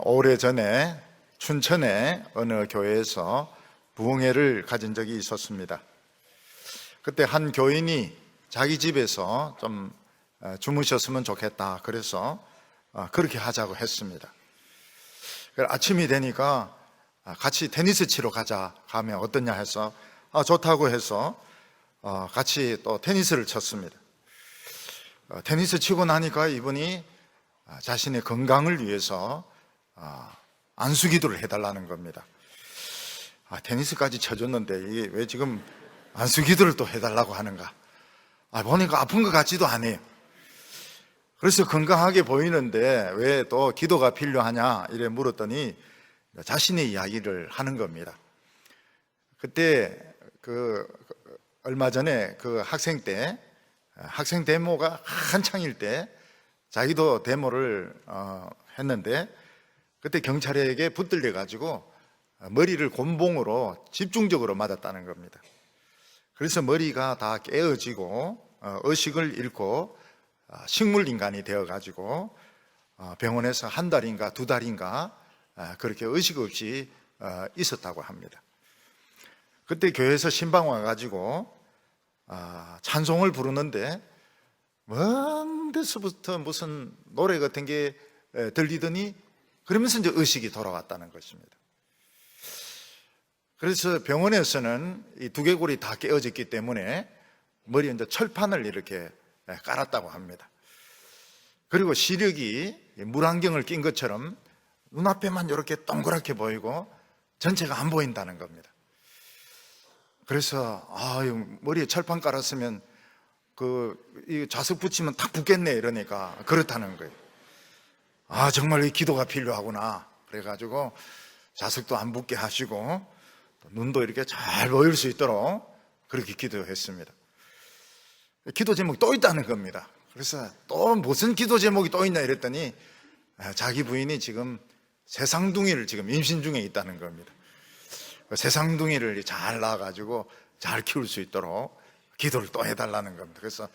오래전에 춘천의 어느 교회에서 부흥회를 가진 적이 있었습니다. 그때 한 교인이 자기 집에서 좀 주무셨으면 좋겠다. 그래서 그렇게 하자고 했습니다. 아침이 되니까 같이 테니스 치러 가자 하면 어떠냐 해서 좋다고 해서 같이 또 테니스를 쳤습니다. 테니스 치고 나니까 이분이 자신의 건강을 위해서 안수기도를 해달라는 겁니다. 테니스까지 쳐줬는데 이게 왜 지금 안수기도를 또 해달라고 하는가? 보니까 아픈 것 같지도 않아요. 그래서 건강하게 보이는데 왜 또 기도가 필요하냐 이래 물었더니 자신의 이야기를 하는 겁니다. 그때 얼마 전에 학생 데모가 한창일 때 자기도 데모를 했는데 그때 경찰에게 붙들려 가지고 머리를 곤봉으로 집중적으로 맞았다는 겁니다. 그래서 머리가 다 깨어지고 의식을 잃고 식물인간이 되어 가지고 병원에서 한 달인가 두 달인가 그렇게 의식 없이 있었다고 합니다. 그때 교회에서 신방 와가지고 찬송을 부르는데 먼 데서부터 무슨 노래 같은 게 들리더니 그러면서 이제 의식이 돌아왔다는 것입니다. 그래서 병원에서는 이 두개골이 다 깨어졌기 때문에 머리에 이제 철판을 이렇게 깔았다고 합니다. 그리고 시력이 물안경을 낀 것처럼 눈앞에만 이렇게 동그랗게 보이고 전체가 안 보인다는 겁니다. 그래서 머리에 철판 깔았으면 이 자석 붙이면 탁 붙겠네 이러니까 그렇다는 거예요. 정말 이 기도가 필요하구나. 그래가지고 자석도 안 붙게 하시고 눈도 이렇게 잘 보일 수 있도록 그렇게 기도했습니다. 기도 제목이 또 있다는 겁니다. 그래서 또 무슨 기도 제목이 또 있나 이랬더니 자기 부인이 지금 새쌍둥이를 지금 임신 중에 있다는 겁니다. 새쌍둥이를 잘 낳아가지고 잘 키울 수 있도록 기도를 또 해달라는 겁니다. 그래서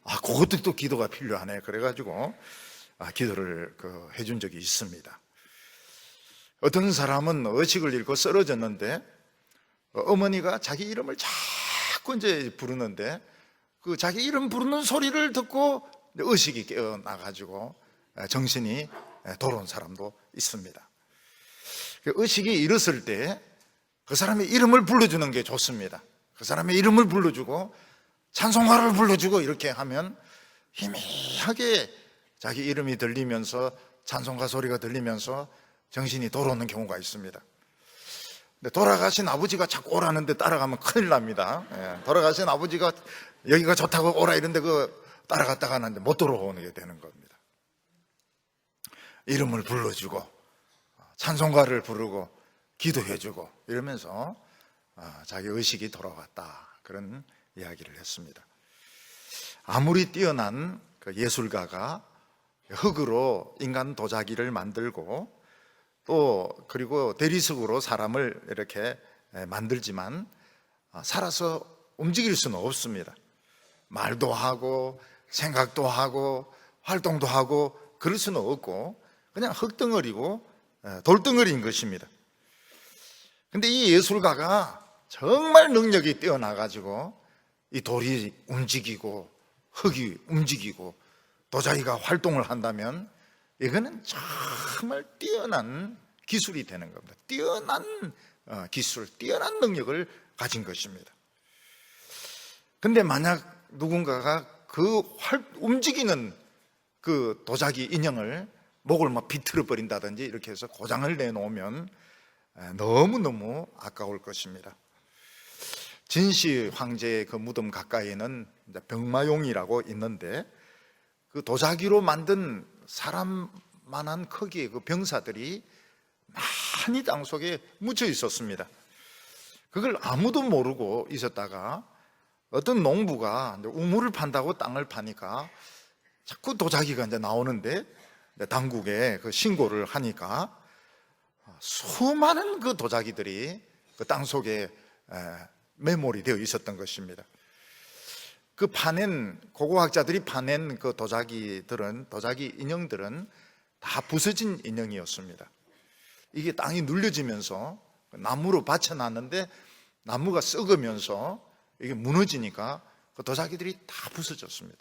그것도 또 기도가 필요하네. 그래가지고 기도를 해준 적이 있습니다. 어떤 사람은 의식을 잃고 쓰러졌는데 어머니가 자기 이름을 자꾸 이제 부르는데 자기 이름 부르는 소리를 듣고 의식이 깨어나가지고 정신이 돌아온 사람도 있습니다. 의식이 잃었을 때 그 사람의 이름을 불러주는 게 좋습니다. 그 사람의 이름을 불러주고 찬송가를 불러주고 이렇게 하면 희미하게 자기 이름이 들리면서 찬송가 소리가 들리면서 정신이 돌아오는 경우가 있습니다. 근데 돌아가신 아버지가 자꾸 오라는데 따라가면 큰일 납니다. 돌아가신 아버지가 여기가 좋다고 오라 이런데 따라갔다가 하는데 못 돌아오게 되는 겁니다. 이름을 불러주고 찬송가를 부르고 기도해주고 이러면서 자기 의식이 돌아왔다 그런 이야기를 했습니다. 아무리 뛰어난 예술가가 흙으로 인간 도자기를 만들고 그리고 대리석으로 사람을 이렇게 만들지만 살아서 움직일 수는 없습니다. 말도 하고 생각도 하고 활동도 하고 그럴 수는 없고 그냥 흙덩어리고 돌덩어리인 것입니다. 근데 이 예술가가 정말 능력이 뛰어나가지고 이 돌이 움직이고 흙이 움직이고 도자기가 활동을 한다면 이거는 정말 뛰어난 기술이 되는 겁니다. 뛰어난 기술, 뛰어난 능력을 가진 것입니다. 근데 만약 누군가가 움직이는 도자기 인형을 목을 막 비틀어 버린다든지 이렇게 해서 고장을 내놓으면 너무너무 아까울 것입니다. 진시 황제의 무덤 가까이에는 병마용이라고 있는데 도자기로 만든 사람만한 크기의 병사들이 많이 땅속에 묻혀 있었습니다. 그걸 아무도 모르고 있었다가 어떤 농부가 우물을 판다고 땅을 파니까 자꾸 도자기가 이제 나오는데 당국에 신고를 하니까 수많은 도자기들이 땅속에 메모리 되어 있었던 것입니다. 고고학자들이 파낸 도자기 인형들은 다 부서진 인형이었습니다. 이게 땅이 눌려지면서 나무로 받쳐놨는데 나무가 썩으면서 이게 무너지니까 그 도자기들이 다 부서졌습니다.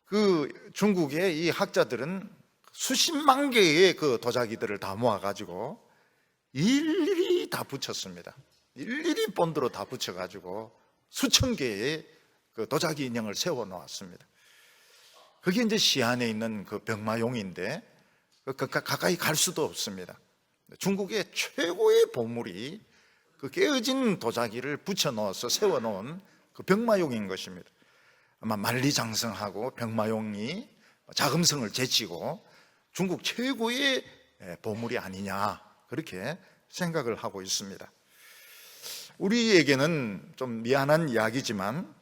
그 중국의 이 학자들은 수십만 개의 그 도자기들을 다 모아가지고 일일이 다 붙였습니다. 일일이 본드로 다 붙여가지고 수천 개의 그 도자기 인형을 세워 놓았습니다. 그게 이제 시안에 있는 그 병마용인데 가까이 갈 수도 없습니다. 중국의 최고의 보물이 그 깨어진 도자기를 붙여 넣어서 세워 놓은 그 병마용인 것입니다. 아마 만리장성하고 병마용이 자금성을 제치고 중국 최고의 보물이 아니냐, 그렇게 생각을 하고 있습니다. 우리에게는 좀 미안한 이야기지만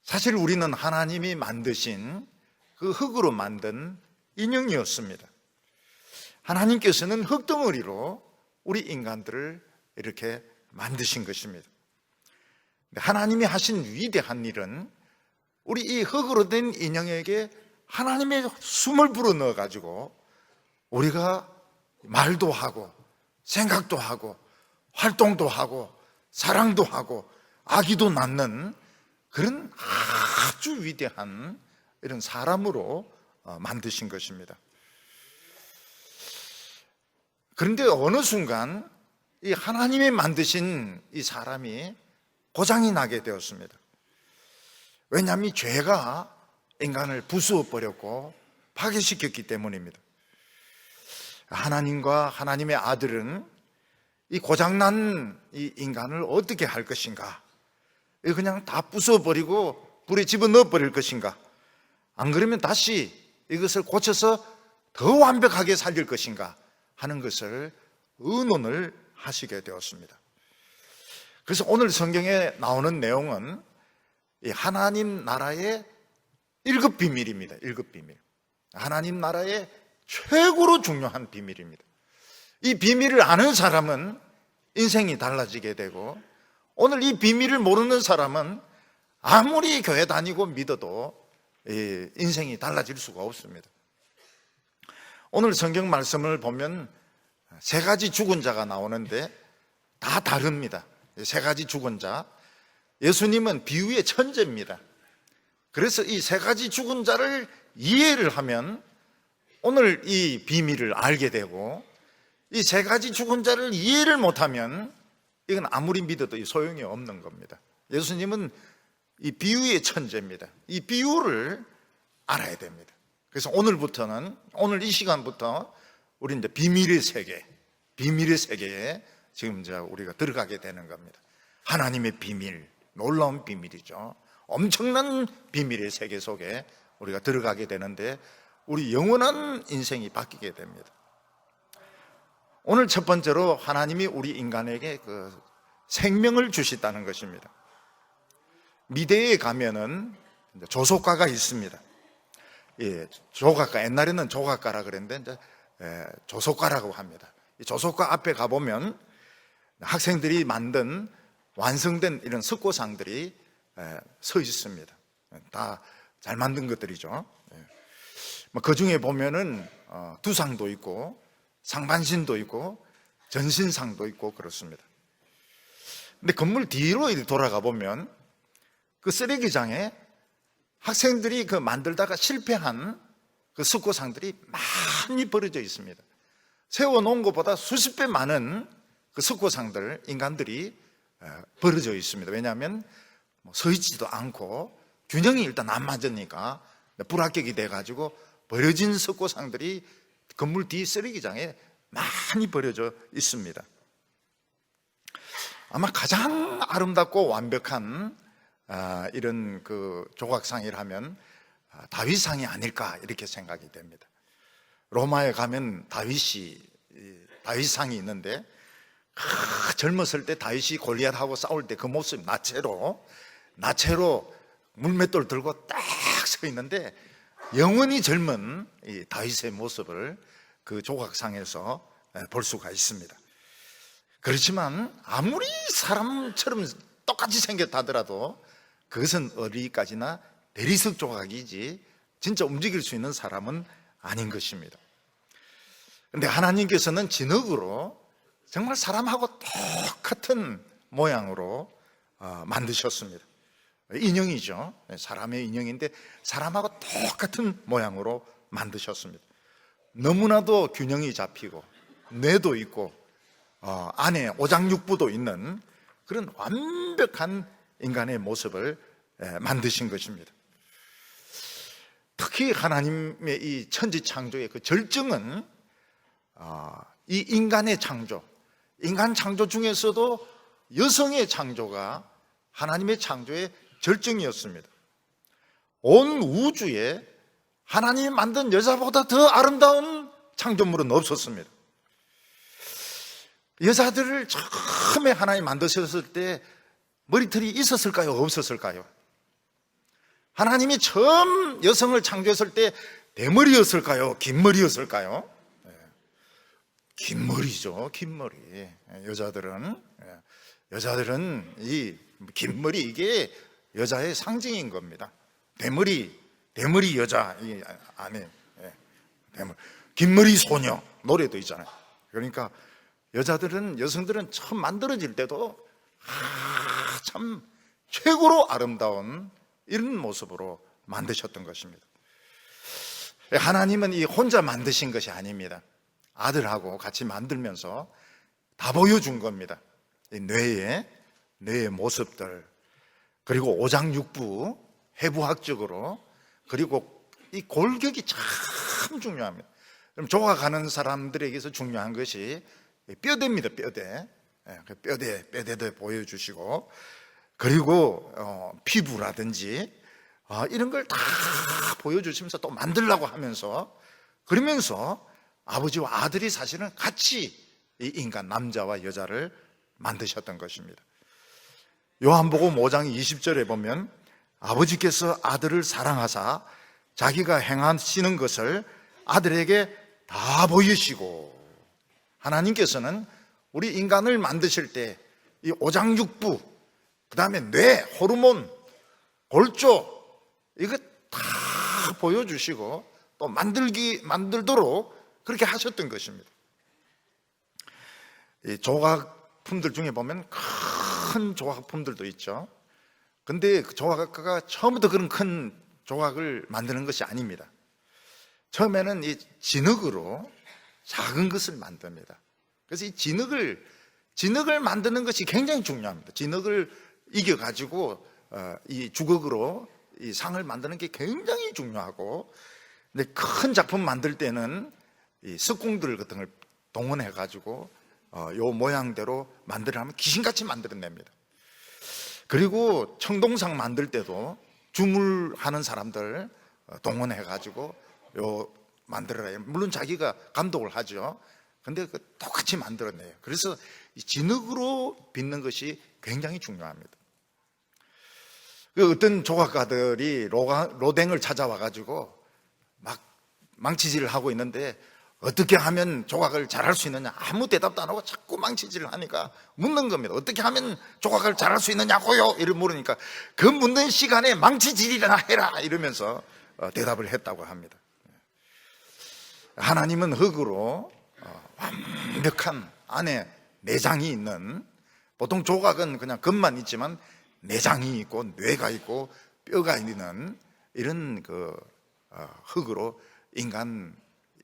사실 우리는 하나님이 만드신 그 흙으로 만든 인형이었습니다. 하나님께서는 흙덩어리로 우리 인간들을 이렇게 만드신 것입니다. 하나님이 하신 위대한 일은 우리 이 흙으로 된 인형에게 하나님의 숨을 불어넣어 가지고 우리가 말도 하고 생각도 하고 활동도 하고 사랑도 하고 아기도 낳는 그런 아주 위대한 이런 사람으로 만드신 것입니다. 그런데 어느 순간 이 하나님이 만드신 이 사람이 고장이 나게 되었습니다. 왜냐하면 이 죄가 인간을 부수어 버렸고 파괴시켰기 때문입니다. 하나님과 하나님의 아들은 이 고장난 이 인간을 어떻게 할 것인가? 그냥 다 부숴버리고 불에 집어넣어 버릴 것인가? 안 그러면 다시 이것을 고쳐서 더 완벽하게 살릴 것인가 하는 것을 의논을 하시게 되었습니다. 그래서 오늘 성경에 나오는 내용은 이 하나님 나라의 1급 비밀입니다. 1급 비밀. 하나님 나라의 최고로 중요한 비밀입니다. 이 비밀을 아는 사람은 인생이 달라지게 되고, 오늘 이 비밀을 모르는 사람은 아무리 교회 다니고 믿어도 인생이 달라질 수가 없습니다. 오늘 성경 말씀을 보면 세 가지 죽은 자가 나오는데 다 다릅니다. 세 가지 죽은 자. 예수님은 비유의 천재입니다. 그래서 이 세 가지 죽은 자를 이해를 하면 오늘 이 비밀을 알게 되고, 이 세 가지 죽은 자를 이해를 못하면 이건 아무리 믿어도 소용이 없는 겁니다. 예수님은 이 비유의 천재입니다. 이 비유를 알아야 됩니다. 그래서 오늘부터는, 오늘 이 시간부터 우리 이제 비밀의 세계에 지금 이제 우리가 들어가게 되는 겁니다. 하나님의 비밀, 놀라운 비밀이죠. 엄청난 비밀의 세계 속에 우리가 들어가게 되는데 우리 영원한 인생이 바뀌게 됩니다. 오늘 첫 번째로 하나님이 우리 인간에게 그 생명을 주셨다는 것입니다. 미대에 가면은 조속과가 있습니다. 예, 조각가, 옛날에는 조각가라 그랬는데 이제 조속과라고 합니다. 이 조속과 앞에 가보면 학생들이 만든 완성된 이런 석고상들이 서 있습니다. 다 잘 만든 것들이죠. 그 중에 보면은 두상도 있고 상반신도 있고 전신상도 있고 그렇습니다. 근데 건물 뒤로 돌아가 보면 그 쓰레기장에 학생들이 그 만들다가 실패한 그 석고상들이 많이 버려져 있습니다. 세워놓은 것보다 수십 배 많은 그 석고상들, 인간들이 버려져 있습니다. 왜냐하면 서 있지도 않고 균형이 일단 안 맞으니까 불합격이 돼가지고 버려진 석고상들이 건물 뒤 쓰레기장에 많이 버려져 있습니다. 아마 가장 아름답고 완벽한 이런 그 조각상이라면 다윗상이 아닐까 이렇게 생각이 됩니다. 로마에 가면 다윗상이 있는데 젊었을 때 다윗이 골리앗하고 싸울 때 그 모습, 나체로 물맷돌 들고 딱 서 있는데 영원히 젊은 이 다윗의 모습을 그 조각상에서 볼 수가 있습니다. 그렇지만 아무리 사람처럼 똑같이 생겼다 하더라도 그것은 어디까지나 대리석 조각이지 진짜 움직일 수 있는 사람은 아닌 것입니다. 근데 하나님께서는 진흙으로 정말 사람하고 똑같은 모양으로 만드셨습니다. 인형이죠. 사람의 인형인데 사람하고 똑같은 모양으로 만드셨습니다. 너무나도 균형이 잡히고 뇌도 있고 안에 오장육부도 있는 그런 완벽한 인간의 모습을 만드신 것입니다. 특히 하나님의 이 천지창조의 그 절정은 이 인간의 창조, 인간 창조 중에서도 여성의 창조가 하나님의 창조의 절정이었습니다. 온 우주에 하나님이 만든 여자보다 더 아름다운 창조물은 없었습니다. 여자들을 처음에 하나님이 만드셨을 때 머리털이 있었을까요? 없었을까요? 하나님이 처음 여성을 창조했을 때 대머리였을까요? 긴 머리였을까요? 긴 머리죠. 긴 머리. 여자들은 이 긴 머리, 이게 여자의 상징인 겁니다. 대머리 여자, 이 안에 긴 머리 소녀 노래도 있잖아요. 그러니까 여성들은 처음 만들어질 때도 참 최고로 아름다운 이런 모습으로 만드셨던 것입니다. 하나님은 이 혼자 만드신 것이 아닙니다. 아들하고 같이 만들면서 다 보여준 겁니다. 이 뇌의 모습들, 그리고 오장육부, 해부학적으로, 그리고 이 골격이 참 중요합니다. 그럼 조각하는 사람들에게서 중요한 것이 뼈대입니다. 뼈대도 보여주시고, 그리고 피부라든지 이런 걸 다 보여주시면서 또 만들려고 하면서, 그러면서 아버지와 아들이 사실은 같이 이 인간, 남자와 여자를 만드셨던 것입니다. 요한복음 5장 20절에 보면 아버지께서 아들을 사랑하사 자기가 행하시는 것을 아들에게 다 보이시고, 하나님께서는 우리 인간을 만드실 때 이 오장육부, 그 다음에 뇌, 호르몬, 골조, 이거 다 보여주시고 또 만들도록 그렇게 하셨던 것입니다. 이 조각품들 중에 보면 큰 조각품들도 있죠. 근데 그 조각가가 처음부터 그런 큰 조각을 만드는 것이 아닙니다. 처음에는 이 진흙으로 작은 것을 만듭니다. 그래서 이 진흙을 만드는 것이 굉장히 중요합니다. 진흙을 이겨가지고 이 주걱으로 이 상을 만드는 게 굉장히 중요하고, 근데 큰 작품 만들 때는 이 석궁들 같은 걸 동원해가지고 요 모양대로 만들어내면 귀신같이 만들어냅니다. 그리고 청동상 만들 때도 주물하는 사람들 동원해가지고 요 만들어내요. 물론 자기가 감독을 하죠. 근데 똑같이 만들어내요. 그래서 이 진흙으로 빚는 것이 굉장히 중요합니다. 어떤 조각가들이 로댕을 찾아와가지고 막 망치질을 하고 있는데 어떻게 하면 조각을 잘할 수 있느냐, 아무 대답도 안 하고 자꾸 망치질을 하니까 묻는 겁니다. 어떻게 하면 조각을 잘할 수 있느냐고요? 이를 물으니까 그 묻는 시간에 망치질이나 해라 이러면서 대답을 했다고 합니다. 하나님은 흙으로 완벽한 안에 내장이 있는, 보통 조각은 그냥 겉만 있지만 내장이 있고 뇌가 있고 뼈가 있는 이런 흙으로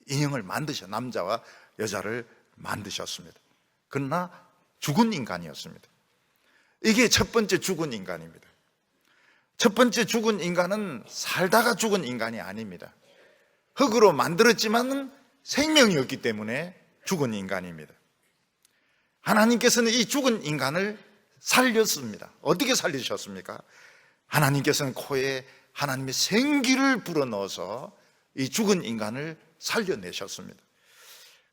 인형을 남자와 여자를 만드셨습니다. 그러나 죽은 인간이었습니다. 이게 첫 번째 죽은 인간입니다. 첫 번째 죽은 인간은 살다가 죽은 인간이 아닙니다. 흙으로 만들었지만 생명이었기 때문에 죽은 인간입니다. 하나님께서는 이 죽은 인간을 살렸습니다. 어떻게 살리셨습니까? 하나님께서는 코에 하나님의 생기를 불어넣어서 이 죽은 인간을 살려내셨습니다.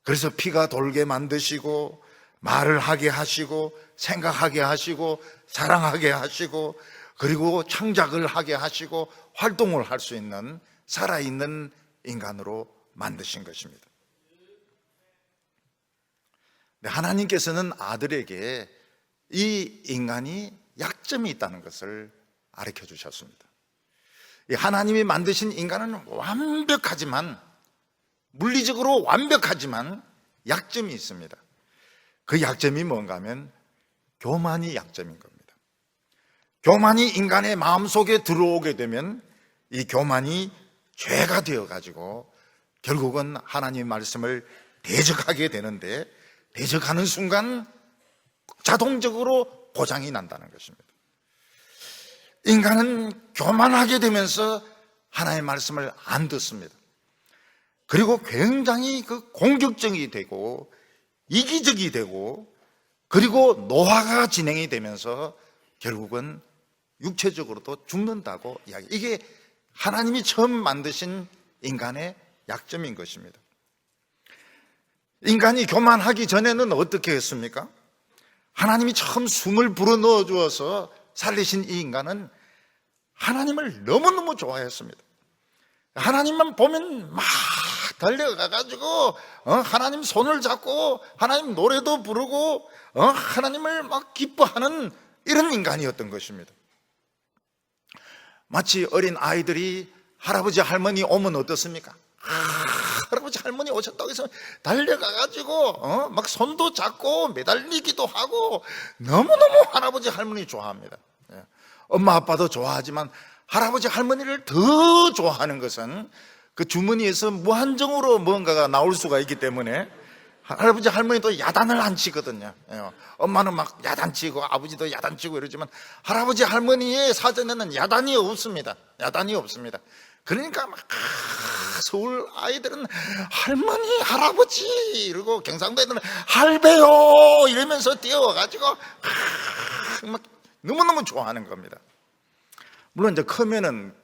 그래서 피가 돌게 만드시고 말을 하게 하시고 생각하게 하시고 사랑하게 하시고 그리고 창작을 하게 하시고 활동을 할 수 있는 살아있는 인간으로 만드신 것입니다. 하나님께서는 아들에게 이 인간이 약점이 있다는 것을 가르쳐 주셨습니다. 하나님이 만드신 인간은 완벽하지만 물리적으로 완벽하지만 약점이 있습니다. 그 약점이 뭔가 하면 교만이 약점인 겁니다. 교만이 인간의 마음속에 들어오게 되면 이 교만이 죄가 되어가지고 결국은 하나님의 말씀을 대적하게 되는데, 대적하는 순간 자동적으로 고장이 난다는 것입니다. 인간은 교만하게 되면서 하나님의 말씀을 안 듣습니다. 그리고 굉장히 공격적이 되고 이기적이 되고, 그리고 노화가 진행이 되면서 결국은 육체적으로도 죽는다고 이야기. 이게 하나님이 처음 만드신 인간의 약점인 것입니다. 인간이 교만하기 전에는 어떻게 했습니까? 하나님이 처음 숨을 불어넣어 주어서 살리신 이 인간은 하나님을 너무너무 좋아했습니다. 하나님만 보면 막 달려가가지고 하나님 손을 잡고 하나님 노래도 부르고 하나님을 막 기뻐하는 이런 인간이었던 것입니다. 마치 어린 아이들이 할아버지 할머니 오면 어떻습니까? 할아버지 할머니 오셨다고 해서 달려가가지고 막 손도 잡고 매달리기도 하고 너무너무 할아버지 할머니 좋아합니다. 엄마 아빠도 좋아하지만 할아버지 할머니를 더 좋아하는 것은 그 주머니에서 무한정으로 뭔가가 나올 수가 있기 때문에 할아버지 할머니도 야단을 안 치거든요. 엄마는 막 야단치고 아버지도 야단치고 이러지만 할아버지 할머니의 사전에는 야단이 없습니다. 야단이 없습니다. 그러니까 막 서울 아이들은 할머니 할아버지 이러고, 경상도 애들은 할배요 이러면서 뛰어와가지고 막 너무너무 좋아하는 겁니다. 물론 이제 크면은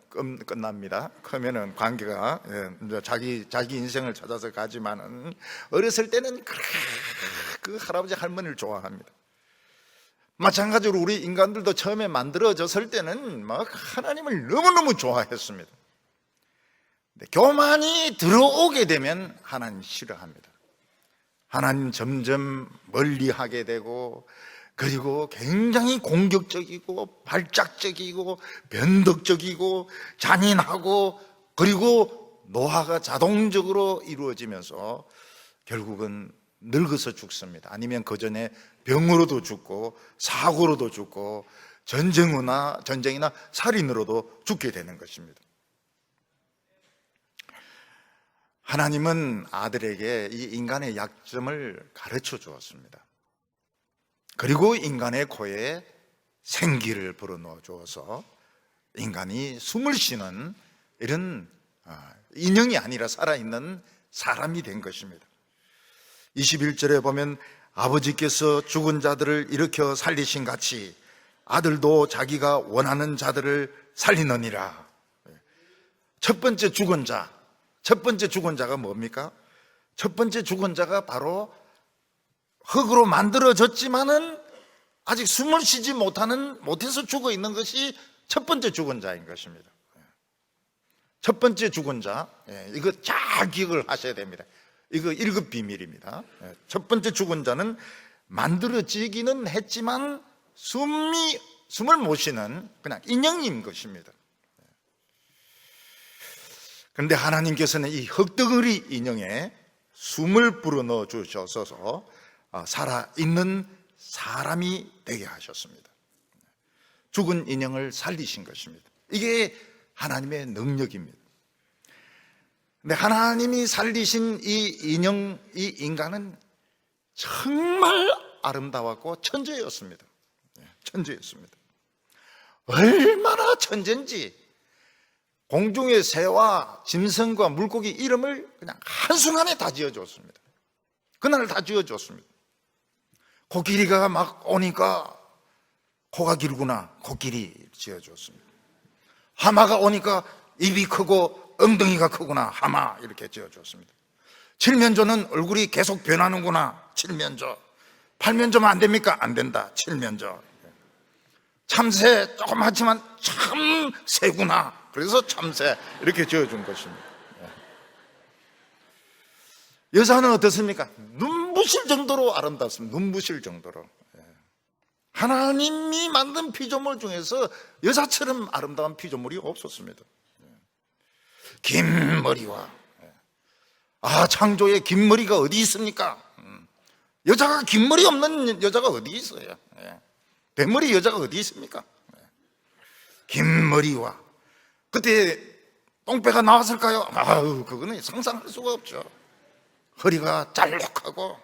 끝납니다. 크면은 관계가 이제 자기 인생을 찾아서 가지만은, 어렸을 때는 그 할아버지 할머니를 좋아합니다. 마찬가지로 우리 인간들도 처음에 만들어졌을 때는 막 하나님을 너무너무 좋아했습니다. 근데 교만이 들어오게 되면 하나님 싫어합니다. 하나님 점점 멀리하게 되고, 그리고 굉장히 공격적이고 발작적이고 변덕적이고 잔인하고, 그리고 노화가 자동적으로 이루어지면서 결국은 늙어서 죽습니다. 아니면 그 전에 병으로도 죽고 사고로도 죽고 전쟁이나 살인으로도 죽게 되는 것입니다. 하나님은 아들에게 이 인간의 약점을 가르쳐 주었습니다. 그리고 인간의 코에 생기를 불어넣어 주어서 인간이 숨을 쉬는 이런 인형이 아니라 살아있는 사람이 된 것입니다. 21절에 보면 아버지께서 죽은 자들을 일으켜 살리신 같이 아들도 자기가 원하는 자들을 살리느니라. 첫 번째 죽은 자가 뭡니까? 첫 번째 죽은 자가 바로 흙으로 만들어졌지만은 아직 숨을 쉬지 못해서 죽어 있는 것이 첫 번째 죽은 자인 것입니다. 첫 번째 죽은 자, 이거 잘 기억을 하셔야 됩니다. 이거 1급 비밀입니다. 첫 번째 죽은 자는 만들어지기는 했지만 숨을 못 쉬는 그냥 인형인 것입니다. 그런데 하나님께서는 이 흙덩어리 인형에 숨을 불어넣어 주셔서 살아있는 사람이 되게 하셨습니다. 죽은 인형을 살리신 것입니다. 이게 하나님의 능력입니다. 근데 하나님이 살리신 이 인간은 정말 아름다웠고 천재였습니다. 천재였습니다. 얼마나 천재인지 공중의 새와 짐승과 물고기 이름을 그냥 한순간에 다 지어줬습니다. 그날 다 지어줬습니다. 코끼리가 막 오니까 코가 길구나, 코끼리 지어줬습니다. 하마가 오니까 입이 크고 엉덩이가 크구나, 하마 이렇게 지어줬습니다. 칠면조는 얼굴이 계속 변하는구나, 칠면조. 팔면조면 안 됩니까? 안 된다, 칠면조. 참새 조그맣지만 참새구나, 그래서 참새 이렇게 지어준 것입니다. 여자는 어떻습니까? 눈부실 정도로 아름답습니다. 눈부실 정도로. 하나님이 만든 피조물 중에서 여자처럼 아름다운 피조물이 없었습니다. 긴 머리와 아, 창조에 긴 머리가 어디 있습니까? 여자가 긴 머리 없는 여자가 어디 있어요? 대머리 여자가 어디 있습니까? 긴 머리와 그때 똥배가 나왔을까요? 아유, 그거는 상상할 수가 없죠. 허리가 짤록하고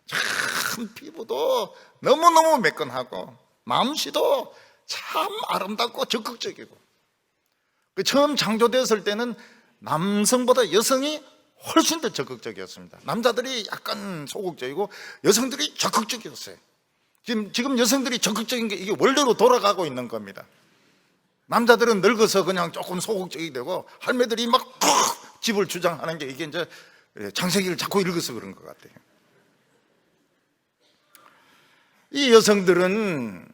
참 피부도 너무너무 매끈하고 마음씨도 참 아름답고 적극적이고, 처음 창조되었을 때는 남성보다 여성이 훨씬 더 적극적이었습니다. 남자들이 약간 소극적이고 여성들이 적극적이었어요. 지금 여성들이 적극적인 게 이게 원래로 돌아가고 있는 겁니다. 남자들은 늙어서 그냥 조금 소극적이 되고 할매들이 막 집을 주장하는 게 이게 이제 창세기를 자꾸 읽어서 그런 것 같아요. 이 여성들은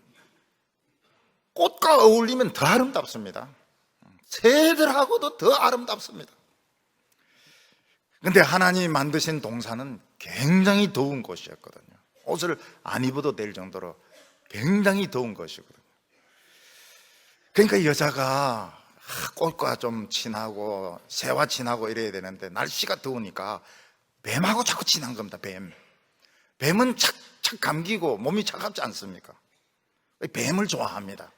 꽃과 어울리면 더 아름답습니다. 새들하고도 더 아름답습니다. 근데 하나님이 만드신 동산은 굉장히 더운 곳이었거든요. 옷을 안 입어도 될 정도로 굉장히 더운 것이거든요. 그러니까 여자가 꽃과 좀 친하고 새와 친하고 이래야 되는데 날씨가 더우니까 뱀하고 자꾸 친한 겁니다. 뱀은 착착 감기고 몸이 차갑지 않습니까? 뱀을 좋아합니다.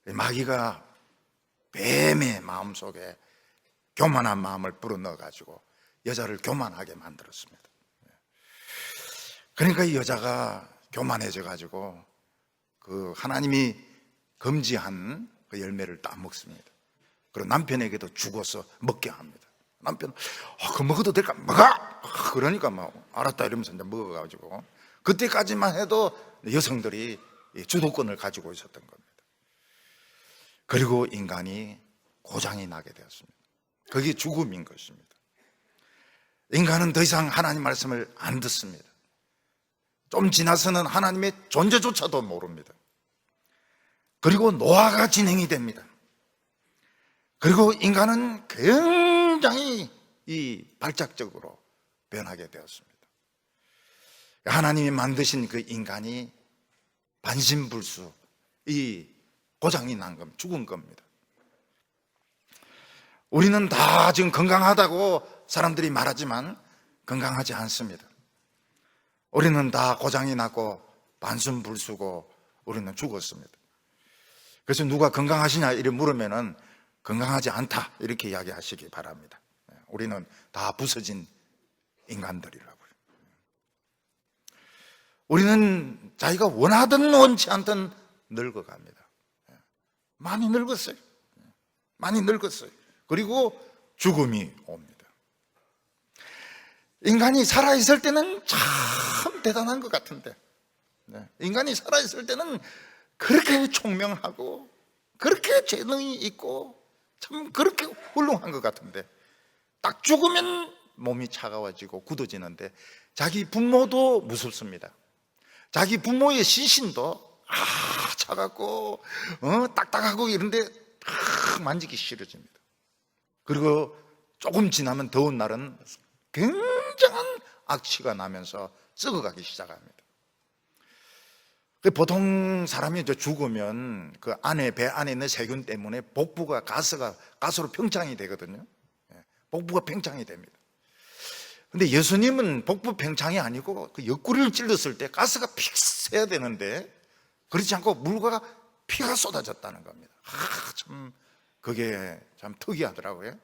마귀가 뱀의 마음속에 교만한 마음을 불어넣어가지고 여자를 교만하게 만들었습니다. 그러니까 이 여자가 교만해져가지고 그 하나님이 금지한 그 열매를 따먹습니다. 그리고 남편에게도 죽어서 먹게 합니다. 남편, 그거 먹어도 될까? 먹어! 그러니까 막 알았다 이러면서 이제 먹어가지고, 그때까지만 해도 여성들이 주도권을 가지고 있었던 겁니다. 그리고 인간이 고장이 나게 되었습니다. 그게 죽음인 것입니다. 인간은 더 이상 하나님 말씀을 안 듣습니다. 좀 지나서는 하나님의 존재조차도 모릅니다. 그리고 노화가 진행이 됩니다. 그리고 인간은 굉장히 발작적으로 변하게 되었습니다. 하나님이 만드신 그 인간이 반신불수, 이 고장이 난 겁니다. 죽은 겁니다. 우리는 다 지금 건강하다고 사람들이 말하지만 건강하지 않습니다. 우리는 다 고장이 났고 반신불수고 우리는 죽었습니다. 그래서 누가 건강하시냐 이렇게 물으면은 건강하지 않다 이렇게 이야기하시기 바랍니다. 우리는 다 부서진 인간들이라고요. 우리는 자기가 원하든 원치 않든 늙어갑니다. 많이 늙었어요. 많이 늙었어요. 그리고 죽음이 옵니다. 인간이 살아있을 때는 참 대단한 것 같은데, 인간이 살아있을 때는 그렇게 총명하고 그렇게 재능이 있고 참 그렇게 훌륭한 것 같은데, 딱 죽으면 몸이 차가워지고 굳어지는데 자기 부모도 무섭습니다. 자기 부모의 시신도 차갑고 딱딱하고 이런데 만지기 싫어집니다. 그리고 조금 지나면 더운 날은 굉장한 악취가 나면서 썩어가기 시작합니다. 보통 사람이 죽으면 그 안에, 배 안에 있는 세균 때문에 복부가 가스로 팽창이 되거든요. 복부가 팽창이 됩니다. 근데 예수님은 복부 팽창이 아니고 그 옆구리를 찔렀을 때 가스가 픽 새야 되는데 그렇지 않고 물과 피가 쏟아졌다는 겁니다. 참 그게 참 특이하더라고요.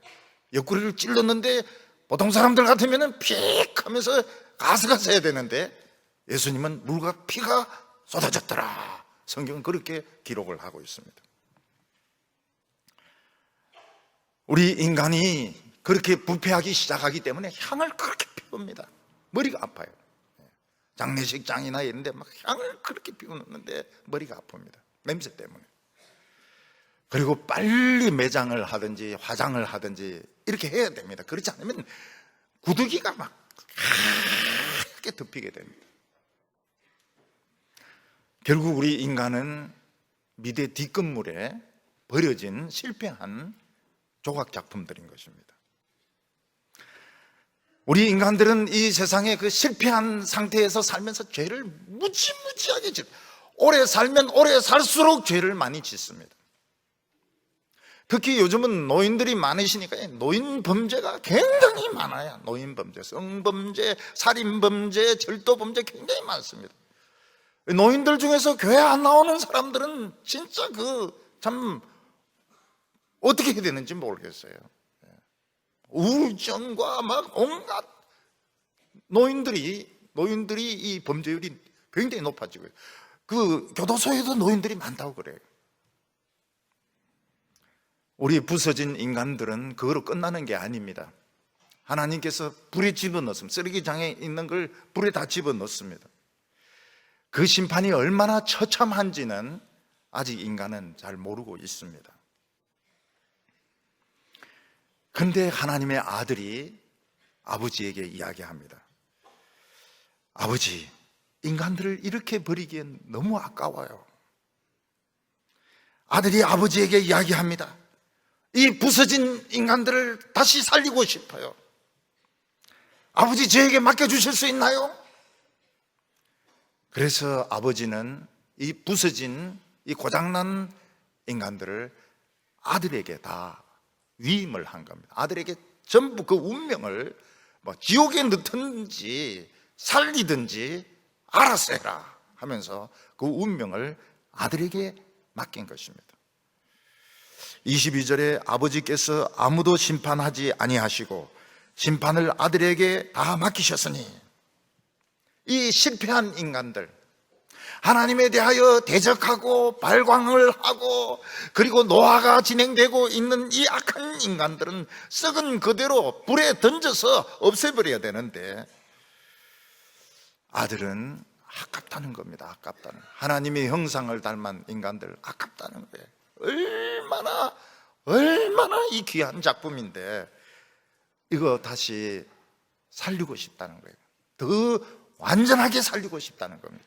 옆구리를 찔렀는데 보통 사람들 같으면 픽 하면서 가스가 새야 되는데 예수님은 물과 피가 쏟아졌더라. 성경은 그렇게 기록을 하고 있습니다. 우리 인간이 그렇게 부패하기 시작하기 때문에 향을 그렇게 피웁니다. 머리가 아파요. 장례식장이나 이런 데 막 향을 그렇게 피우는데 머리가 아픕니다. 냄새 때문에. 그리고 빨리 매장을 하든지 화장을 하든지 이렇게 해야 됩니다. 그렇지 않으면 구더기가 막 하얗게 덮이게 됩니다. 결국 우리 인간은 미대 뒷건물에 버려진 실패한 조각작품들인 것입니다. 우리 인간들은 이 세상에 그 실패한 상태에서 살면서 죄를 무지무지하게 짓고 오래 살면 오래 살수록 죄를 많이 짓습니다. 특히 요즘은 노인들이 많으시니까 노인 범죄가 굉장히 많아요. 노인 범죄, 성범죄, 살인범죄, 절도범죄 굉장히 많습니다. 노인들 중에서 교회 안 나오는 사람들은 진짜 참 어떻게 해야 되는지 모르겠어요. 우울증과 막 온갖 노인들이 이 범죄율이 굉장히 높아지고 교도소에도 노인들이 많다고 그래요. 우리 부서진 인간들은 그거로 끝나는 게 아닙니다. 하나님께서 불에 집어넣습니다. 쓰레기장에 있는 걸 불에 다 집어넣습니다. 그 심판이 얼마나 처참한지는 아직 인간은 잘 모르고 있습니다. 그런데 하나님의 아들이 아버지에게 이야기합니다. 아버지, 인간들을 이렇게 버리기엔 너무 아까워요. 아들이 아버지에게 이야기합니다. 이 부서진 인간들을 다시 살리고 싶어요. 아버지, 저에게 맡겨주실 수 있나요? 그래서 아버지는 이 부서진, 이 고장난 인간들을 아들에게 다 위임을 한 겁니다. 아들에게 전부 그 운명을 지옥에 넣든지 살리든지 알아서 해라 하면서 그 운명을 아들에게 맡긴 것입니다. 22절에 아버지께서 아무도 심판하지 아니하시고 심판을 아들에게 다 맡기셨으니, 이 실패한 인간들, 하나님에 대하여 대적하고 발광을 하고 그리고 노화가 진행되고 있는 이 악한 인간들은 썩은 그대로 불에 던져서 없애버려야 되는데 아들은 아깝다는 겁니다. 아깝다는, 하나님의 형상을 닮은 인간들 아깝다는 거예요. 얼마나 이 귀한 작품인데 이거 다시 살리고 싶다는 거예요. 더 완전하게 살리고 싶다는 겁니다.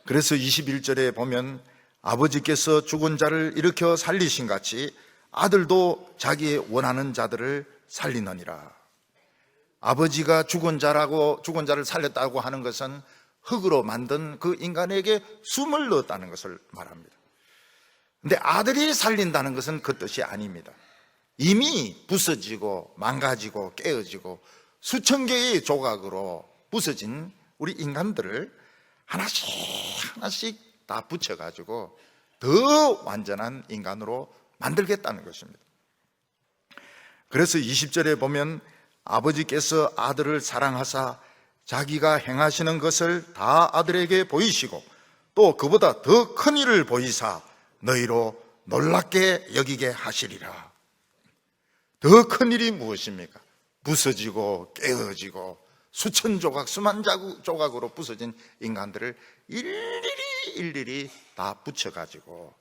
그래서 21절에 보면 아버지께서 죽은 자를 일으켜 살리신 같이 아들도 자기의 원하는 자들을 살리느니라. 아버지가 죽은 자를 살렸다고 하는 것은 흙으로 만든 그 인간에게 숨을 넣었다는 것을 말합니다. 근데 아들이 살린다는 것은 그 뜻이 아닙니다. 이미 부서지고 망가지고 깨어지고 수천 개의 조각으로 부서진 우리 인간들을 하나씩 다 붙여가지고 더 완전한 인간으로 만들겠다는 것입니다. 그래서 20절에 보면 아버지께서 아들을 사랑하사 자기가 행하시는 것을 다 아들에게 보이시고 또 그보다 더 큰 일을 보이사 너희로 놀랍게 여기게 하시리라. 더 큰 일이 무엇입니까? 부서지고 깨어지고 수천 조각, 수만 조각으로 부서진 인간들을 일일이 다 붙여가지고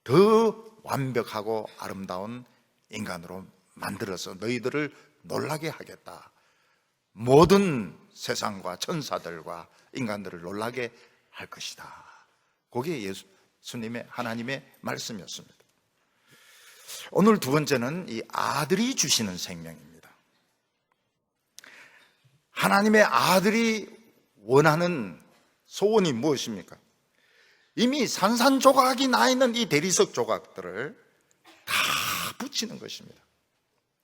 더 완벽하고 아름다운 인간으로 만들어서 너희들을 놀라게 하겠다. 모든 세상과 천사들과 인간들을 놀라게 할 것이다. 그게 예수님의, 하나님의 말씀이었습니다. 오늘 두 번째는 이 아들이 주시는 생명입니다. 하나님의 아들이 원하는 소원이 무엇입니까? 이미 산산조각이 나 있는 이 대리석 조각들을 다 붙이는 것입니다.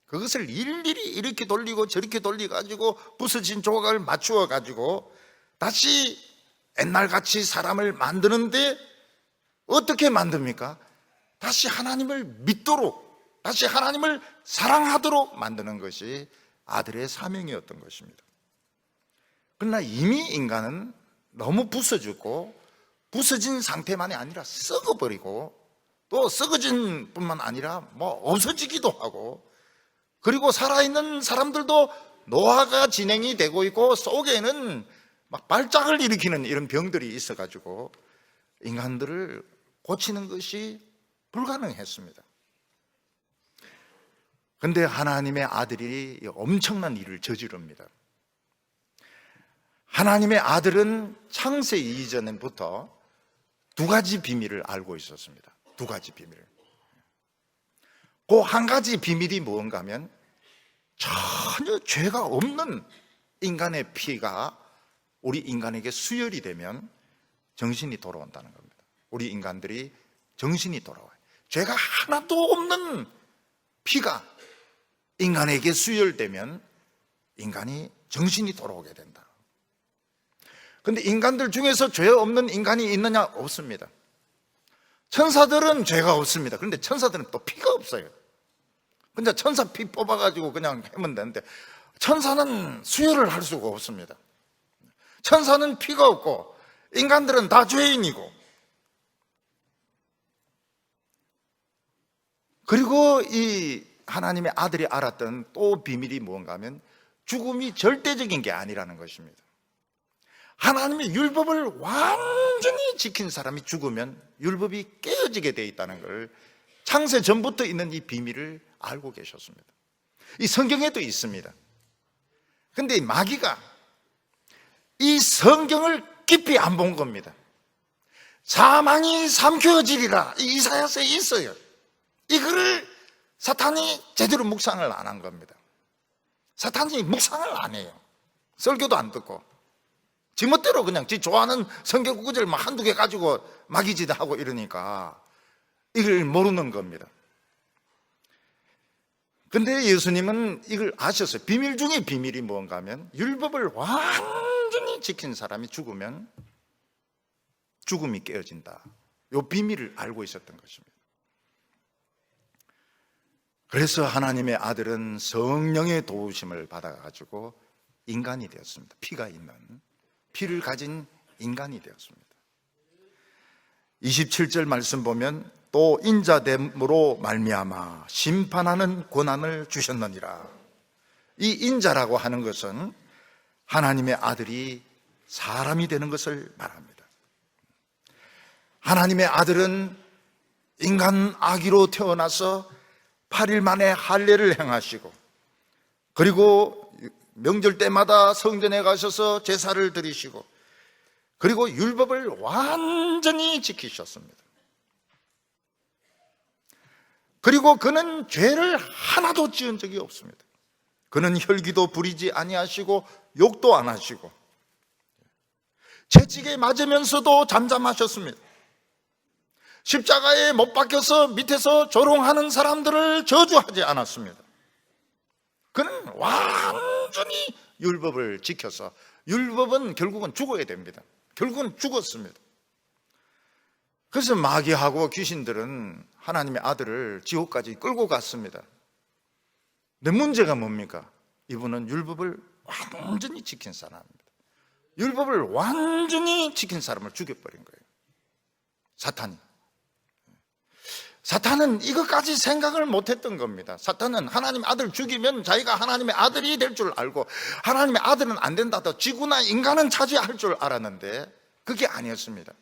그것을 일일이 이렇게 돌리고 저렇게 돌려가지고 부서진 조각을 맞추어 가지고 다시 옛날같이 사람을 만드는데 어떻게 만듭니까? 다시 하나님을 믿도록, 다시 하나님을 사랑하도록 만드는 것이 아들의 사명이었던 것입니다. 그러나 이미 인간은 너무 부서졌고 부서진 상태만이 아니라 썩어버리고 또 썩어진 뿐만 아니라 없어지기도 하고, 그리고 살아있는 사람들도 노화가 진행이 되고 있고 속에는 막 발작을 일으키는 이런 병들이 있어가지고 인간들을 고치는 것이 불가능했습니다. 그런데 하나님의 아들이 엄청난 일을 저지릅니다. 하나님의 아들은 창세 이전부터 두 가지 비밀을 알고 있었습니다. 두 가지 비밀을. 그 한 가지 비밀이 무언가 하면 전혀 죄가 없는 인간의 피가 우리 인간에게 수혈이 되면 정신이 돌아온다는 겁니다. 우리 인간들이 정신이 돌아와요. 죄가 하나도 없는 피가 인간에게 수혈되면 인간이 정신이 돌아오게 된다. 근데 인간들 중에서 죄 없는 인간이 있느냐? 없습니다. 천사들은 죄가 없습니다. 그런데 천사들은 또 피가 없어요. 근데 천사 피 뽑아가지고 그냥 하면 되는데 천사는 수혈을 할 수가 없습니다. 천사는 피가 없고 인간들은 다 죄인이고, 그리고 이 하나님의 아들이 알았던 또 비밀이 무언가 하면 죽음이 절대적인 게 아니라는 것입니다. 하나님의 율법을 완전히 지킨 사람이 죽으면 율법이 깨어지게 되어 있다는 걸 창세 전부터 있는 이 비밀을 알고 계셨습니다. 이 성경에도 있습니다. 근데 마귀가 이 성경을 깊이 안 본 겁니다. 사망이 삼켜지리라, 이사야서에 있어요. 이거를 사탄이 제대로 묵상을 안 한 겁니다. 사탄이 묵상을 안 해요. 설교도 안 듣고 지멋대로 그냥 지 좋아하는 성경 구절 막 한두 개 가지고 마귀짓하고 이러니까 이걸 모르는 겁니다. 근데 예수님은 이걸 아셨어요. 비밀 중에 비밀이 뭔가 하면 율법을 완전히 지킨 사람이 죽으면 죽음이 깨어진다. 이 비밀을 알고 있었던 것입니다. 그래서 하나님의 아들은 성령의 도우심을 받아가지고 인간이 되었습니다. 피가 있는, 피를 가진 인간이 되었습니다. 27절 말씀 보면 또 인자됨으로 말미암아 심판하는 권한을 주셨느니라. 이 인자라고 하는 것은 하나님의 아들이 사람이 되는 것을 말합니다. 하나님의 아들은 인간 아기로 태어나서 8일 만에 할례를 행하시고, 그리고 명절 때마다 성전에 가셔서 제사를 드리시고, 그리고 율법을 완전히 지키셨습니다. 그리고 그는 죄를 하나도 지은 적이 없습니다. 그는 혈기도 부리지 아니하시고 욕도 안 하시고 채찍에 맞으면서도 잠잠하셨습니다. 십자가에 못 박혀서 밑에서 조롱하는 사람들을 저주하지 않았습니다. 그는 완전히 율법을 지켜서, 율법은 결국은 죽어야 됩니다. 결국은 죽었습니다. 그래서 마귀하고 귀신들은 하나님의 아들을 지옥까지 끌고 갔습니다. 근데 문제가 뭡니까? 이분은 율법을 완전히 지킨 사람입니다. 율법을 완전히 지킨 사람을 죽여버린 거예요. 사탄이. 사탄은 이것까지 생각을 못했던 겁니다. 사탄은 하나님의 아들을 죽이면 자기가 하나님의 아들이 될 줄 알고, 하나님의 아들은 안 된다, 더 지구나 인간은 차지할 줄 알았는데 그게 아니었습니다.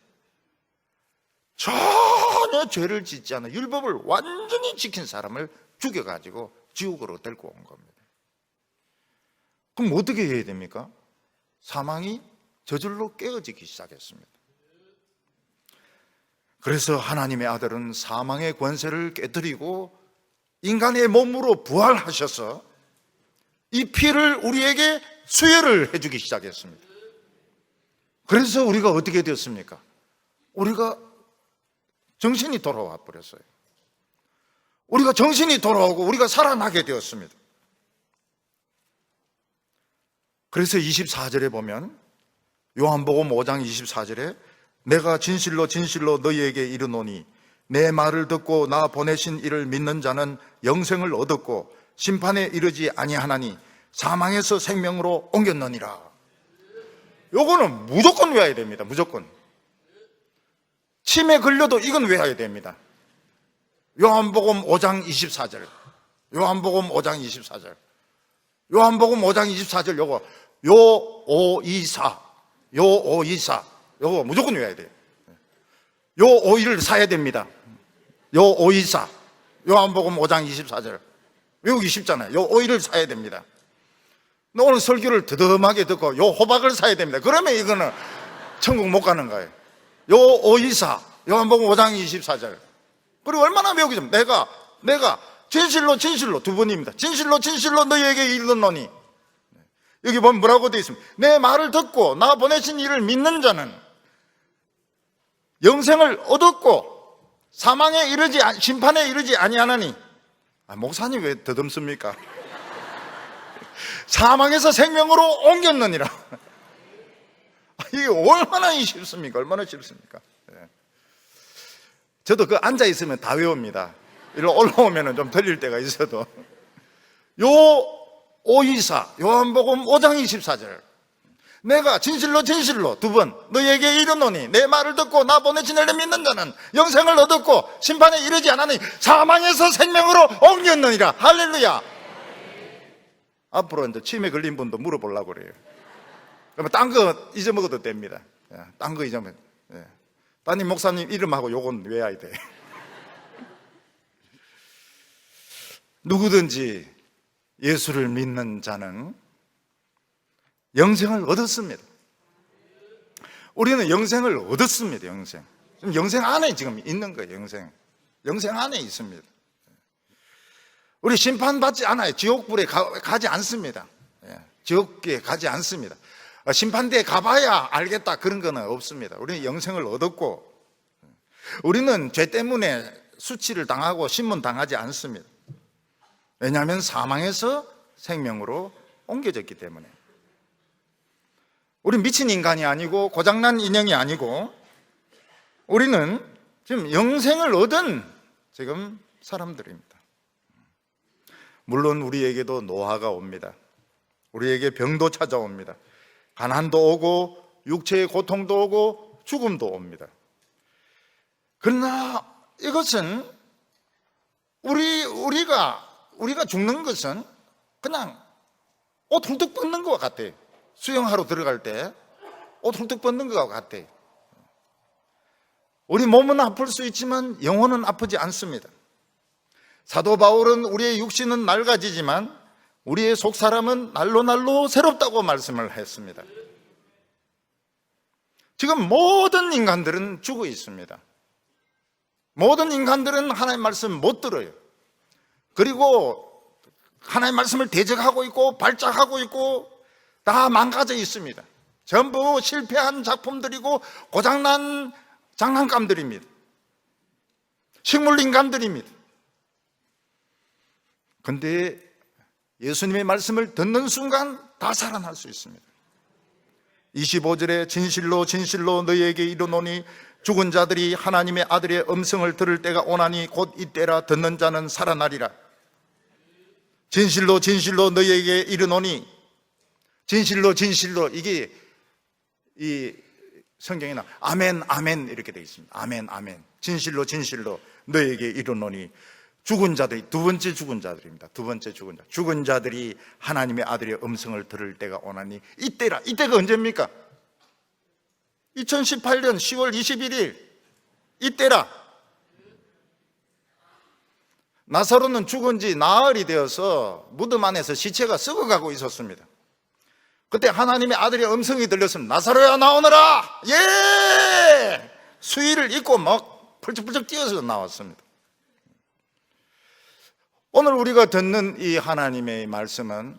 전혀 죄를 짓지 않아 율법을 완전히 지킨 사람을 죽여가지고 지옥으로 데리고 온 겁니다. 그럼 어떻게 해야 됩니까? 사망이 저절로 깨어지기 시작했습니다. 그래서 하나님의 아들은 사망의 권세를 깨뜨리고 인간의 몸으로 부활하셔서 이 피를 우리에게 수혈을 해주기 시작했습니다. 그래서 우리가 어떻게 되었습니까? 우리가 정신이 돌아와 버렸어요. 우리가 정신이 돌아오고 우리가 살아나게 되었습니다. 그래서 24절에 보면, 요한복음 5장 24절에 내가 진실로 진실로 너희에게 이르노니 내 말을 듣고 나 보내신 이를 믿는 자는 영생을 얻었고 심판에 이르지 아니하나니 사망에서 생명으로 옮겼느니라. 요거는 무조건 외워야 됩니다. 무조건. 침에 걸려도 이건 외워야 됩니다. 요한복음 5장 24절. 요한복음 5장 24절. 요한복음 5장 24절 요거 요524 요524 요거 무조건 외워야 돼요. 요 5를 사야 됩니다. 요 524 요한복음 5장 24절 외우기 쉽잖아요. 요 5를 사야 됩니다. 오늘 설교를 드듬하게 듣고 요 호박을 사야 됩니다. 그러면 이거는 천국 못 가는 거예요. 요 524 요한복음 5장 24절. 그리고 얼마나 외우기 좀, 내가 진실로 진실로 두 번입니다. 진실로 진실로 너희에게 이르노니, 여기 보면 뭐라고 되어 있습니다. 내 말을 듣고 나 보내신 이를 믿는 자는 영생을 얻었고 사망에 이르지 심판에 이르지 아니하나니. 목사님 왜 더듬습니까? 사망에서 생명으로 옮겼느니라. 이게 얼마나 쉽습니까? 얼마나 쉽습니까? 저도 그 앉아 있으면 다 외웁니다. 이리로 올라오면 좀 들릴 때가 있어도. 요 524 요한복음 5장 24절, 내가 진실로 진실로 두 번 너희에게 이르노니 내 말을 듣고 나 보내신 이를 믿는 자는 영생을 얻었고 심판에 이르지 않으니 사망에서 생명으로 옮겼느니라. 할렐루야. 앞으로 이제 치매 걸린 분도 물어보려고 그래요. 그러면 딴 거 잊어먹어도 됩니다. 딴 거 잊어먹어도. 따님 목사님 이름하고 요건 외워야 돼. 누구든지 예수를 믿는 자는 영생을 얻었습니다. 우리는 영생을 얻었습니다. 영생 안에 지금 있는 거예요. 영생 안에 있습니다. 우리 심판받지 않아요. 지옥불에 가지 않습니다. 지옥에 가지 않습니다. 심판대에 가봐야 알겠다 그런 거는 없습니다. 우리는 영생을 얻었고, 우리는 죄 때문에 수치를 당하고 신문당하지 않습니다. 왜냐하면 사망에서 생명으로 옮겨졌기 때문에. 우린 미친 인간이 아니고 고장난 인형이 아니고, 우리는 지금 영생을 얻은 지금 사람들입니다. 물론 우리에게도 노화가 옵니다. 우리에게 병도 찾아옵니다. 가난도 오고 육체의 고통도 오고 죽음도 옵니다. 그러나 이것은 우리가 죽는 것은 그냥 옷 훌떡 벗는 것 같아요. 수영하러 들어갈 때 옷 훌떡 벗는 것 같아요. 우리 몸은 아플 수 있지만 영혼은 아프지 않습니다. 사도 바울은 우리의 육신은 낡아지지만 우리의 속사람은 날로 새롭다고 말씀을 했습니다. 지금 모든 인간들은 죽어 있습니다. 모든 인간들은 하나님의 말씀 못 들어요. 그리고 하나님의 말씀을 대적하고 있고 발작하고 있고 다 망가져 있습니다. 전부 실패한 작품들이고 고장난 장난감들입니다. 식물 인간들입니다. 그런데 예수님의 말씀을 듣는 순간 다 살아날 수 있습니다. 25절에 진실로 진실로 너희에게 이르노니 죽은 자들이 하나님의 아들의 음성을 들을 때가 오나니 곧 이때라. 듣는 자는 살아나리라. 진실로 진실로 너희에게 이르노니, 진실로 진실로, 이게 이 성경에는 아멘 아멘 이렇게 되어 있습니다. 아멘 아멘. 진실로 진실로 너희에게 이르노니, 죽은 자들이, 두 번째 죽은 자들입니다. 두 번째 죽은 자. 죽은 자들이 하나님의 아들의 음성을 들을 때가 오나니 이때라. 이때가 언제입니까? 2018년 10월 21일 이때라. 나사로는 죽은 지 나흘이 되어서 무덤 안에서 시체가 썩어가고 있었습니다. 그때 하나님의 아들의 음성이 들렸습니다. 나사로야 나오너라. 예! 수의를 입고 막 펄쩍펄쩍 뛰어서 나왔습니다. 오늘 우리가 듣는 이 하나님의 말씀은,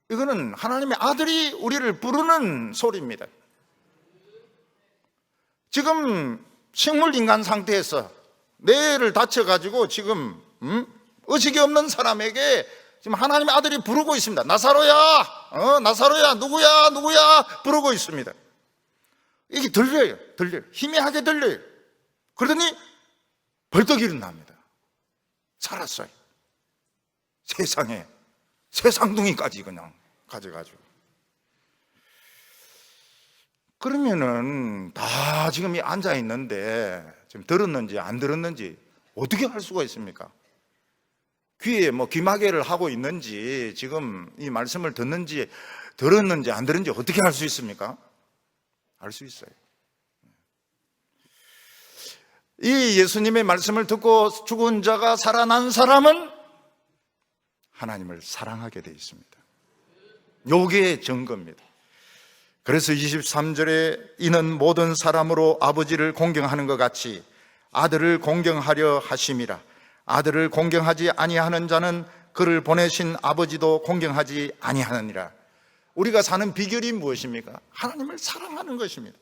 이거는 하나님의 아들이 우리를 부르는 소리입니다. 지금 식물인간 상태에서 뇌를 다쳐가지고 지금 의식이 없는 사람에게 지금 하나님의 아들이 부르고 있습니다. 나사로야, 나사로야, 누구야 부르고 있습니다. 이게 들려요. 희미하게 들려요. 그러더니 벌떡 일어납니다. 살았어요. 세상에 세상둥이까지 그냥 가져가지고. 그러면은 다 지금 앉아 있는데 지금 들었는지 안 들었는지 어떻게 할 수가 있습니까? 귀에 귀마개를 하고 있는지, 지금 이 말씀을 듣는지 들었는지 안 들었는지 어떻게 할 수 있습니까? 알 수 있어요. 이 예수님의 말씀을 듣고 죽은 자가 살아난 사람은 하나님을 사랑하게 되어 있습니다. 요게 증거입니다. 그래서 23절에 이는 모든 사람으로 아버지를 공경하는 것 같이 아들을 공경하려 하심이라. 아들을 공경하지 아니하는 자는 그를 보내신 아버지도 공경하지 아니하느니라. 우리가 사는 비결이 무엇입니까? 하나님을 사랑하는 것입니다.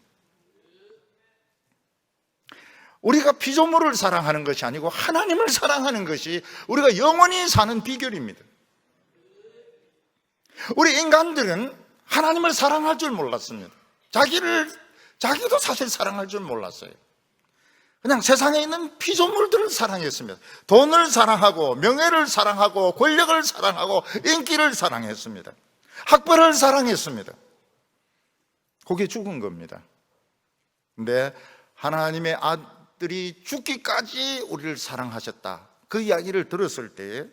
우리가 피조물을 사랑하는 것이 아니고 하나님을 사랑하는 것이 우리가 영원히 사는 비결입니다. 우리 인간들은 하나님을 사랑할 줄 몰랐습니다. 자기도 사실 사랑할 줄 몰랐어요. 그냥 세상에 있는 피조물들을 사랑했습니다. 돈을 사랑하고 명예를 사랑하고 권력을 사랑하고 인기를 사랑했습니다. 학벌을 사랑했습니다. 그게 죽은 겁니다. 근데 하나님의 아들이 죽기까지 우리를 사랑하셨다, 그 이야기를 들었을 때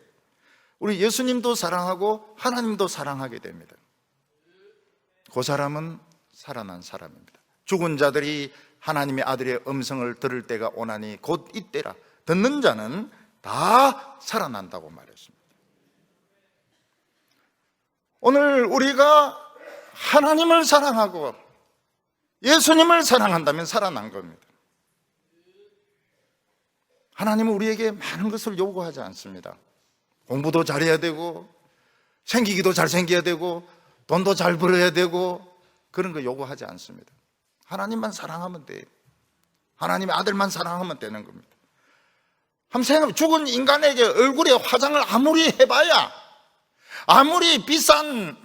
우리 예수님도 사랑하고 하나님도 사랑하게 됩니다. 그 사람은 살아난 사람입니다. 죽은 자들이 하나님의 아들의 음성을 들을 때가 오나니 곧 이때라. 듣는 자는 다 살아난다고 말했습니다. 오늘 우리가 하나님을 사랑하고 예수님을 사랑한다면 살아난 겁니다. 하나님은 우리에게 많은 것을 요구하지 않습니다. 공부도 잘해야 되고 생기기도 잘생겨야 되고 돈도 잘 벌어야 되고 그런 거 요구하지 않습니다. 하나님만 사랑하면 돼요. 하나님의 아들만 사랑하면 되는 겁니다. 한번 생각해, 죽은 인간에게 얼굴에 화장을 아무리 해봐야, 아무리 비싼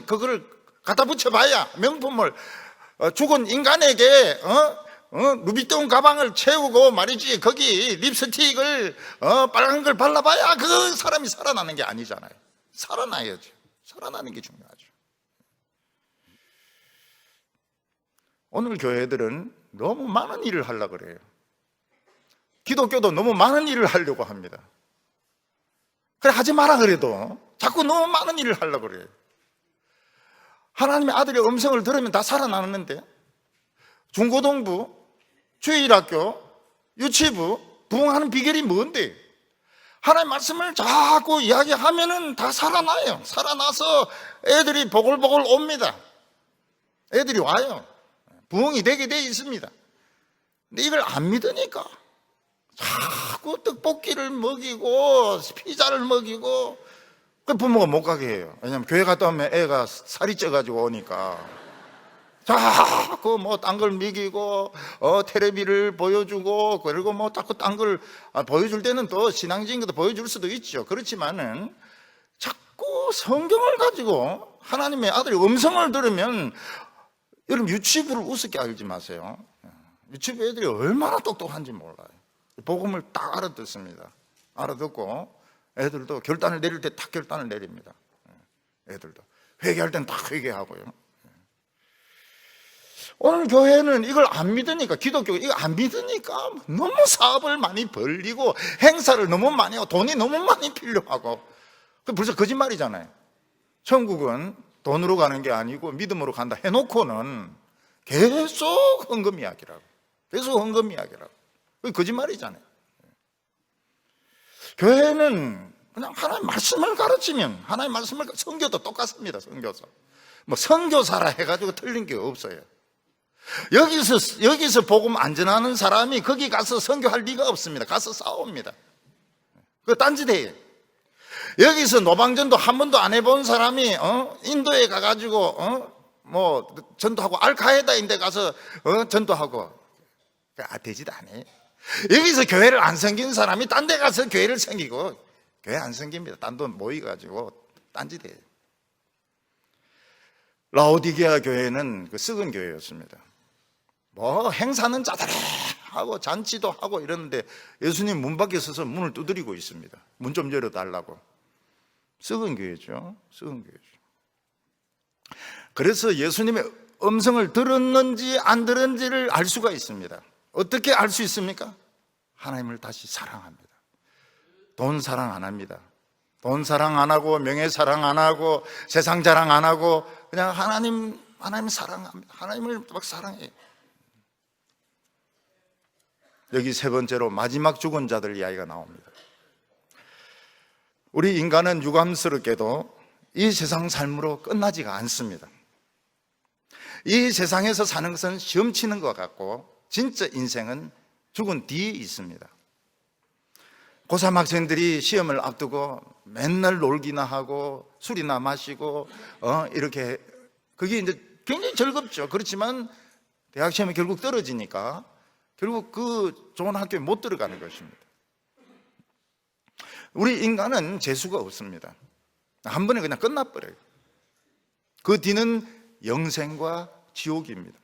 그거를 갖다 붙여봐야, 명품을 죽은 인간에게 루비통 가방을 채우고 말이지, 거기 립스틱을 빨간 걸 발라봐야 그 사람이 살아나는 게 아니잖아요. 살아나야죠. 살아나는 게 중요하죠. 오늘 교회들은 너무 많은 일을 하려고 그래요. 기독교도 너무 많은 일을 하려고 합니다. 그래, 하지 마라 그래도 자꾸 너무 많은 일을 하려고 그래요. 하나님의 아들의 음성을 들으면 다 살아나는데, 중고등부, 주일학교, 유치부 부흥하는 비결이 뭔데? 하나님의 말씀을 자꾸 이야기하면은 다 살아나요. 살아나서 애들이 보글보글 옵니다. 애들이 와요. 부흥이 되게 돼 있습니다. 근데 이걸 안 믿으니까 자꾸 떡볶이를 먹이고 피자를 먹이고, 그 부모가 못 가게 해요. 왜냐하면 교회 갔다 오면 애가 살이 쪄가지고 오니까 자꾸 뭐 딴 걸 먹이고 텔레비를 보여주고, 그리고 뭐 자꾸 딴 걸 보여줄 때는 또 신앙적인 것도 보여줄 수도 있죠. 그렇지만은 자꾸 성경을 가지고 하나님의 아들의 음성을 들으면, 여러분 유치부를 우습게 알지 마세요. 유치부 애들이 얼마나 똑똑한지 몰라요. 복음을 딱 알아듣습니다. 알아듣고 애들도 결단을 내릴 때 딱 결단을 내립니다. 애들도 회개할 때는 딱 회개하고요. 오늘 교회는 이걸 안 믿으니까, 기독교 이거 안 믿으니까 너무 사업을 많이 벌리고 행사를 너무 많이 하고 돈이 너무 많이 필요하고, 그 벌써 거짓말이잖아요. 천국은 돈으로 가는 게 아니고 믿음으로 간다 해놓고는 계속 헌금 이야기라고, 계속 헌금 이야기라고. 그게 거짓말이잖아요. 교회는 그냥 하나님 말씀을 가르치면, 하나님 말씀을, 선교도 똑같습니다. 선교사 뭐 선교사라 해가지고 틀린 게 없어요. 여기서 복음 안 전하는 사람이 거기 가서 선교할 리가 없습니다. 가서 싸웁니다. 그 딴짓해요. 여기서 노방전도 한 번도 안 해본 사람이 인도에 가가지고 뭐 전도하고, 알카에다인데 가서 전도하고, 되지도 않아요. 여기서 교회를 안 섬긴 사람이 딴 데 가서 교회를 섬기고, 교회 안 섬깁니다. 딴 돈 모이가지고 딴짓해요. 라오디게아 교회는 그 썩은 교회였습니다. 뭐 행사는 짜다래 하고 잔치도 하고 이러는데 예수님 문 밖에 서서 문을 두드리고 있습니다. 문 좀 열어달라고. 썩은 교회죠. 썩은 교회죠. 그래서 예수님의 음성을 들었는지 안 들었는지를 알 수가 있습니다. 어떻게 알 수 있습니까? 하나님을 다시 사랑합니다. 돈 사랑 안 합니다. 돈 사랑 안 하고, 명예 사랑 안 하고, 세상 자랑 안 하고, 그냥 하나님 사랑합니다. 하나님을 막 사랑해요. 여기 세 번째로 마지막 죽은 자들 이야기가 나옵니다. 우리 인간은 유감스럽게도 이 세상 삶으로 끝나지가 않습니다. 이 세상에서 사는 것은 시험 치는 것 같고, 진짜 인생은 죽은 뒤에 있습니다. 고3 학생들이 시험을 앞두고 맨날 놀기나 하고 술이나 마시고 이렇게, 그게 이제 굉장히 즐겁죠. 그렇지만 대학 시험에 결국 떨어지니까 결국 그 좋은 학교에 못 들어가는 것입니다. 우리 인간은 재수가 없습니다. 한 번에 그냥 끝나버려요. 그 뒤는 영생과 지옥입니다.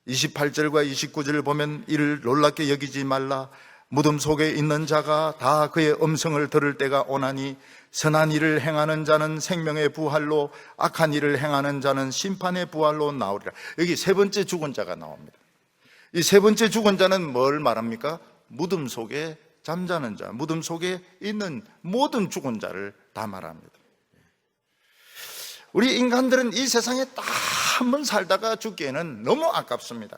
28절과 29절을 보면 이를 놀랍게 여기지 말라. 무덤 속에 있는 자가 다 그의 음성을 들을 때가 오나니 선한 일을 행하는 자는 생명의 부활로, 악한 일을 행하는 자는 심판의 부활로 나오리라. 여기 세 번째 죽은 자가 나옵니다. 이 세 번째 죽은 자는 뭘 말합니까? 무덤 속에 잠자는 자, 무덤 속에 있는 모든 죽은 자를 다 말합니다. 우리 인간들은 이 세상에 딱 한 번 살다가 죽기에는 너무 아깝습니다.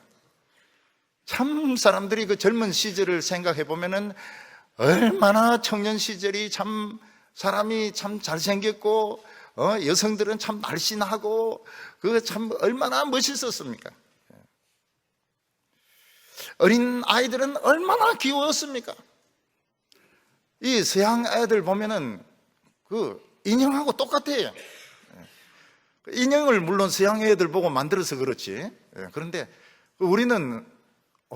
참 사람들이 그 젊은 시절을 생각해 보면은 얼마나 청년 시절이 참 사람이 참 잘생겼고, 여성들은 참 날씬하고, 그 참 얼마나 멋있었습니까? 어린 아이들은 얼마나 귀여웠습니까? 이 서양 애들 보면은 그 인형하고 똑같아요. 인형을 물론 서양 애들 보고 만들어서 그렇지. 그런데 우리는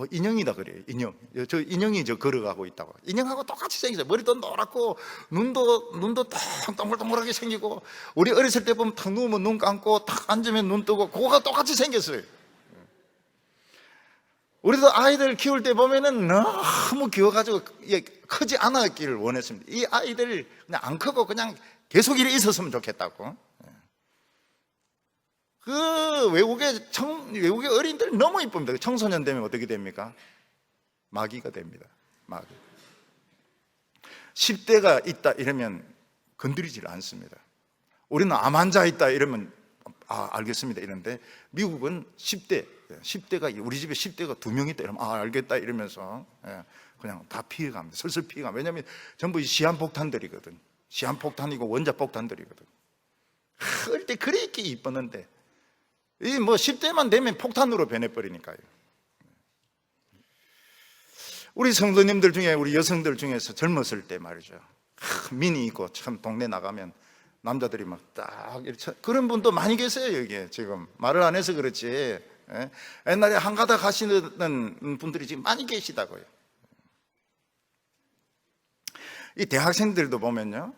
인형이다 그래요. 인형. 저 인형이 저 걸어가고 있다고. 인형하고 똑같이 생겼어요. 머리도 노랗고 눈도 탁 동글동글하게 생기고, 우리 어렸을 때 보면 탁 누우면 눈 감고 탁 앉으면 눈 뜨고 그거가 똑같이 생겼어요. 우리도 아이들 키울 때 보면은 너무 귀여워가지고 크지 않았기를 원했습니다. 이 아이들 그냥 안 크고 그냥 계속 이래 있었으면 좋겠다고. 그 외국의 어린이들 너무 이쁩니다. 청소년 되면 어떻게 됩니까? 마귀가 됩니다. 마귀. 10대가 있다 이러면 건드리질 않습니다. 우리는 암 환자 있다 이러면 알겠습니다 이런데, 미국은 10대가 우리 집에 10대가 2명 있다 이러면 알겠다 이러면서 그냥 다 피해갑니다. 슬슬 피해갑니다. 왜냐하면 전부 시한폭탄들이거든. 시한폭탄이고 원자폭탄들이거든. 어릴 때 그렇게 이뻤는데 이 뭐 10대만 되면 폭탄으로 변해버리니까요. 우리 성도님들 중에, 우리 여성들 중에서 젊었을 때 말이죠, 미니 입고 참 동네 나가면 남자들이 막 딱 이렇게, 그런 분도 많이 계세요. 여기에 지금 말을 안 해서 그렇지, 옛날에 한가닥 하시는 분들이 지금 많이 계시다고요. 이 대학생들도 보면요,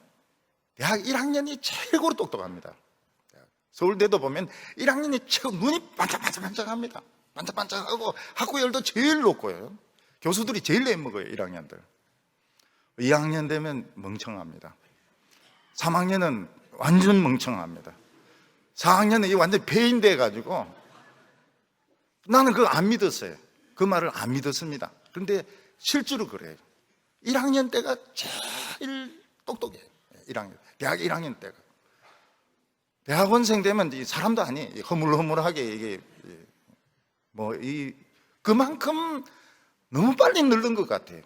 대학 1학년이 최고로 똑똑합니다. 서울대도 보면 1학년이 최고 눈이 반짝반짝합니다. 반짝반짝하고 학구열도 제일 높고요. 교수들이 제일 내먹어요. 1학년들. 2학년 되면 멍청합니다. 3학년은 완전 멍청합니다. 4학년은 이 완전 폐인 돼가지고, 나는 그거 안 믿었어요. 그 말을 안 믿었습니다. 그런데 실제로 그래요. 1학년 때가 제일 똑똑해요. 1학년. 대학 1학년 때가. 대학원생 되면 사람도 아니, 허물허물하게 이게 그만큼 너무 빨리 늙는 것 같아요.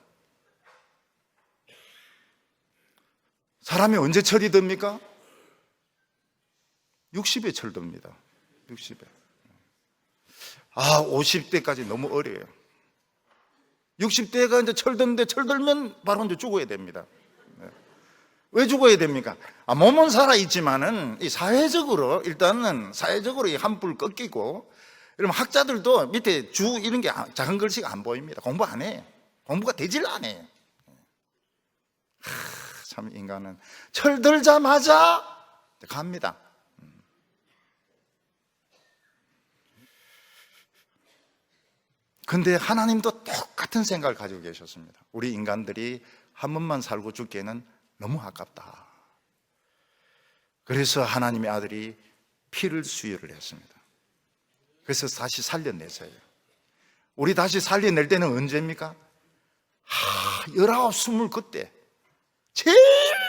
사람이 언제 철이 듭니까? 60에 철듭니다. 60에. 50대까지 너무 어려요. 60대가 이제 철드는데, 철들면 바로 이제 죽어야 됩니다. 왜 죽어야 됩니까? 몸은 살아있지만은 이 사회적으로, 일단은 사회적으로 한불 꺾이고, 이러면 학자들도 밑에 이런 게 작은 글씨가 안 보입니다. 공부 안 해. 공부가 되질 않아요. 참 인간은 철들자마자 갑니다. 근데 하나님도 똑같은 생각을 가지고 계셨습니다. 우리 인간들이 한 번만 살고 죽기에는 너무 아깝다. 그래서 하나님의 아들이 피를 수여를 했습니다. 그래서 다시 살려내세요. 우리 다시 살려낼 때는 언제입니까? 19, 20 그때 제일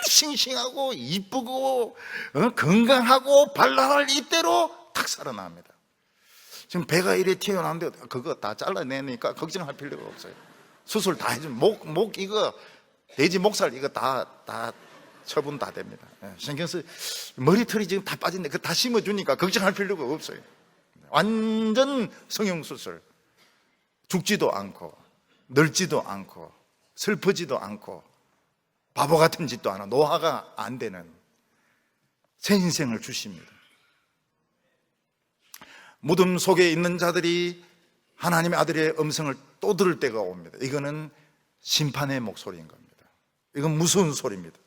싱싱하고 이쁘고 건강하고 발랄할 이때로 탁 살아납니다. 지금 배가 이래 튀어나오는데 그거 다 잘라내니까 걱정할 필요가 없어요. 수술 다 해주면 목 이거 돼지 목살 이거 다 처분 다 됩니다. 신경 쓰 머리털이 지금 다 빠진데 그거 다 심어주니까 걱정할 필요가 없어요. 완전 성형수술. 죽지도 않고 늙지도 않고 슬프지도 않고 바보 같은 짓도 안 하고 노화가 안 되는 새 인생을 주십니다. 무덤 속에 있는 자들이 하나님의 아들의 음성을 또 들을 때가 옵니다. 이거는 심판의 목소리인 겁니다. 이건 무서운 소리입니다.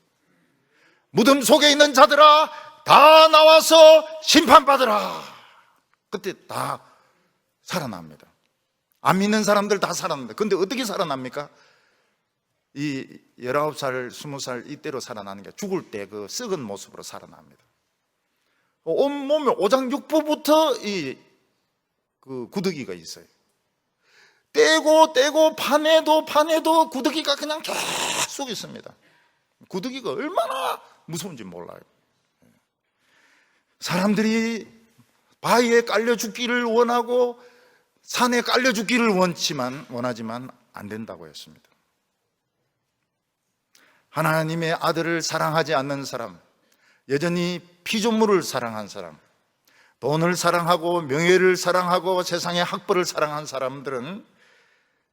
무덤 속에 있는 자들아 다 나와서 심판받으라. 그때 다 살아납니다. 안 믿는 사람들 다 살아납니다. 근데 어떻게 살아납니까? 이 19살, 20살 이때로 살아나는 게 죽을 때 그 썩은 모습으로 살아납니다. 온몸에 오장육부부터 그 구더기가 있어요. 떼고 파내도 구더기가 그냥 계속 있습니다. 구더기가 얼마나 무서운지 몰라요. 사람들이 바위에 깔려 죽기를 원하고 산에 깔려 죽기를 원하지만 안 된다고 했습니다. 하나님의 아들을 사랑하지 않는 사람, 여전히 피조물을 사랑한 사람, 돈을 사랑하고 명예를 사랑하고 세상의 학벌을 사랑한 사람들은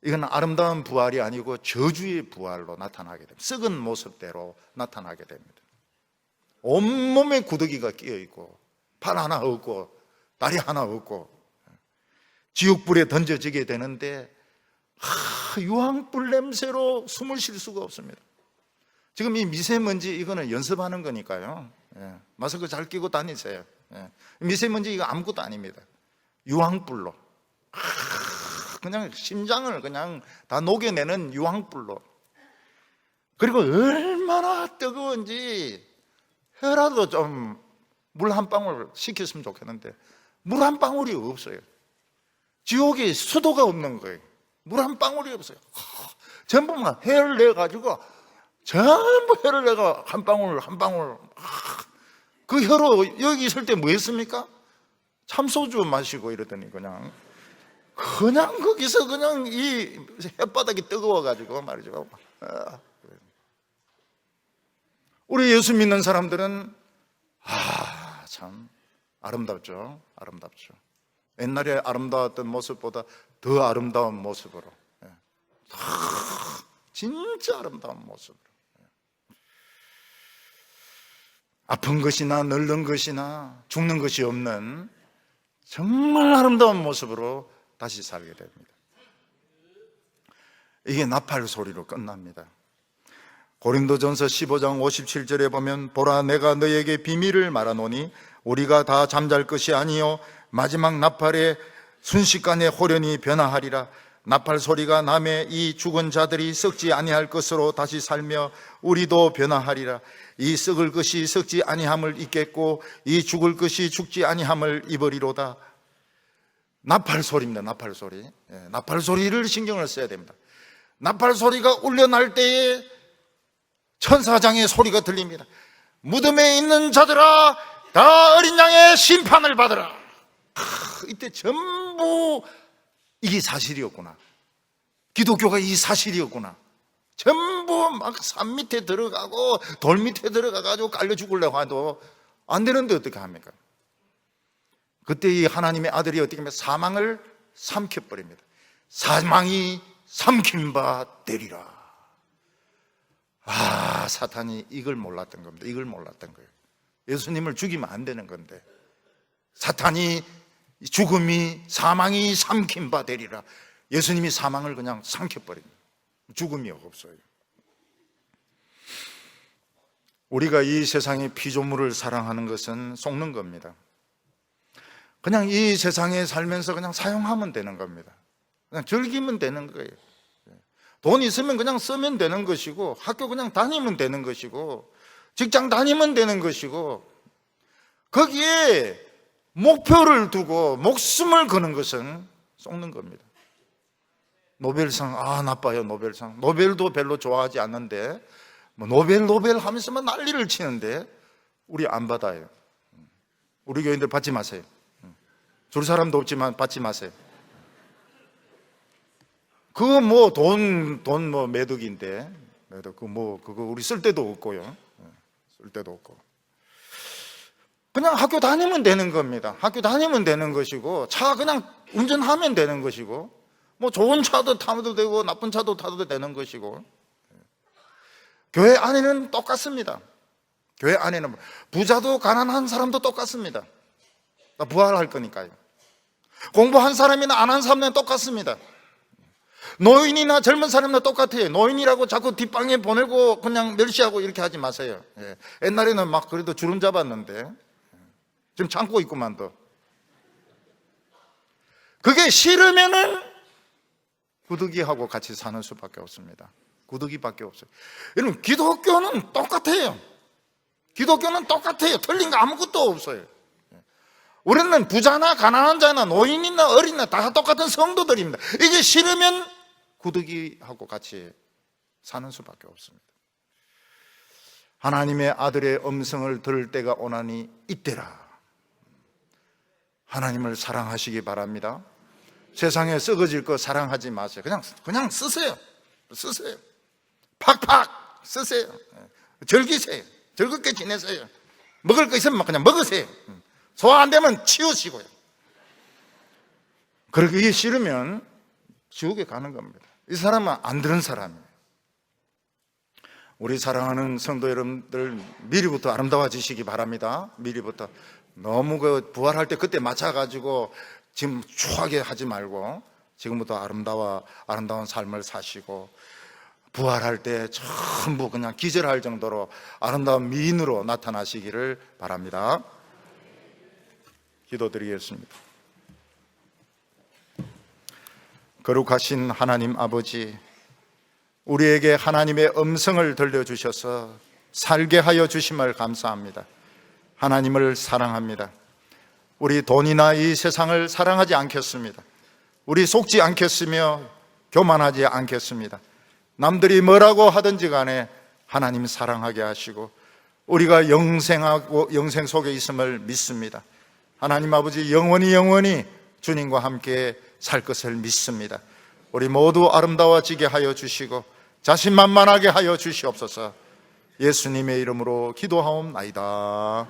이건 아름다운 부활이 아니고 저주의 부활로 나타나게 됩니다. 썩은 모습대로 나타나게 됩니다. 온몸에 구더기가 끼어있고 팔 하나 없고 다리 하나 없고 지옥불에 던져지게 되는데 유황불 냄새로 숨을 쉴 수가 없습니다. 지금 이 미세먼지 이거는 연습하는 거니까요. 마스크 잘 끼고 다니세요. 미세먼지 이거 아무것도 아닙니다. 유황불로 그냥 심장을 그냥 다 녹여내는 유황불로. 그리고 얼마나 뜨거운지 혀라도 좀 물 한 방울 식혔으면 좋겠는데 물 한 방울이 없어요. 지옥에 수도가 없는 거예요. 물 한 방울이 없어요. 전부 막 혀를 내가지고 전부 혀를 내가 한 방울 그 혀로 여기 있을 때 뭐 했습니까? 참소주 마시고 이러더니 그냥 거기서 그냥 이 혓바닥이 뜨거워가지고 말이죠. 우리 예수 믿는 사람들은 참 아름답죠. 옛날에 아름다웠던 모습보다 더 아름다운 모습으로, 진짜 아름다운 모습으로, 아픈 것이나 늙는 것이나 죽는 것이 없는 정말 아름다운 모습으로 다시 살게 됩니다. 이게 나팔 소리로 끝납니다. 고린도전서 15장 57절에 보면 보라 내가 너에게 비밀을 말하노니 우리가 다 잠잘 것이 아니요 마지막 나팔에 순식간에 호련히 변화하리라. 나팔 소리가 나매 이 죽은 자들이 썩지 아니할 것으로 다시 살며 우리도 변화하리라. 이 썩을 것이 썩지 아니함을 입겠고 이 죽을 것이 죽지 아니함을 입으리로다. 나팔 소리입니다. 나팔 소리. 나팔 소리를 신경을 써야 됩니다. 나팔 소리가 울려날 때에 천사장의 소리가 들립니다. 무덤에 있는 자들아 다 어린 양의 심판을 받으라. 이때 전부 이게 사실이었구나. 기독교가 이 사실이었구나. 전부 막 산 밑에 들어가고 돌 밑에 들어가가지고 깔려 죽으려고 해도 안 되는데 어떻게 합니까? 그때 이 하나님의 아들이 어떻게 하면 사망을 삼켜버립니다. 사망이 삼킨 바 되리라. 사탄이 이걸 몰랐던 겁니다. 이걸 몰랐던 거예요. 예수님을 죽이면 안 되는 건데 사탄이 죽음이 사망이 삼킨 바 되리라. 예수님이 사망을 그냥 삼켜버립니다. 죽음이 없어요. 우리가 이 세상의 피조물을 사랑하는 것은 속는 겁니다. 그냥 이 세상에 살면서 그냥 사용하면 되는 겁니다. 그냥 즐기면 되는 거예요. 돈 있으면 그냥 쓰면 되는 것이고 학교 그냥 다니면 되는 것이고 직장 다니면 되는 것이고 거기에 목표를 두고 목숨을 거는 것은 속는 겁니다. 노벨상 나빠요. 노벨상. 노벨도 별로 좋아하지 않는데 노벨 하면서 난리를 치는데 우리 안 받아요. 우리 교인들 받지 마세요. 줄 사람도 없지만 받지 마세요. 그거 돈 매덕인데 그거 우리 쓸 데도 없고요. 쓸 데도 없고 그냥 학교 다니면 되는 겁니다. 학교 다니면 되는 것이고 차 그냥 운전하면 되는 것이고 좋은 차도 타도 되고 나쁜 차도 타도 되는 것이고 교회 안에는 똑같습니다. 교회 안에는 부자도 가난한 사람도 똑같습니다. 나 부활할 거니까요. 공부한 사람이나 안 한 사람이나 똑같습니다. 노인이나 젊은 사람이나 똑같아요. 노인이라고 자꾸 뒷방에 보내고 그냥 멸시하고 이렇게 하지 마세요. 예. 옛날에는 막 그래도 주름 잡았는데 지금 참고 있구만 또. 그게 싫으면은 구더기하고 같이 사는 수밖에 없습니다. 구더기밖에 없어요. 여러분, 기독교는 똑같아요. 기독교는 똑같아요. 틀린 거 아무것도 없어요. 우리는 부자나 가난한 자나 노인이나 어린이나 다 똑같은 성도들입니다. 이게 싫으면 구더기하고 같이 사는 수밖에 없습니다. 하나님의 아들의 음성을 들을 때가 오나니 이때라. 하나님을 사랑하시기 바랍니다. 세상에 썩어질 거 사랑하지 마세요. 그냥 쓰세요. 쓰세요. 팍팍 쓰세요. 즐기세요. 즐겁게 지내세요. 먹을 거 있으면 그냥 먹으세요. 소화 안 되면 치우시고요. 그러기 싫으면 지옥에 가는 겁니다. 이 사람은 안 들은 사람이에요. 우리 사랑하는 성도 여러분들, 미리부터 아름다워지시기 바랍니다. 미리부터. 너무 부활할 때 그때 맞춰가지고 지금 추하게 하지 말고 지금부터 아름다운 삶을 사시고 부활할 때 전부 그냥 기절할 정도로 아름다운 미인으로 나타나시기를 바랍니다. 기도드리겠습니다. 거룩하신 하나님 아버지, 우리에게 하나님의 음성을 들려주셔서 살게 하여 주심을 감사합니다. 하나님을 사랑합니다. 우리 돈이나 이 세상을 사랑하지 않겠습니다. 우리 속지 않겠으며 교만하지 않겠습니다. 남들이 뭐라고 하든지 간에 하나님 사랑하게 하시고 우리가 영생하고 영생 속에 있음을 믿습니다. 하나님 아버지, 영원히 주님과 함께 살 것을 믿습니다. 우리 모두 아름다워지게 하여 주시고 자신만만하게 하여 주시옵소서. 예수님의 이름으로 기도하옵나이다.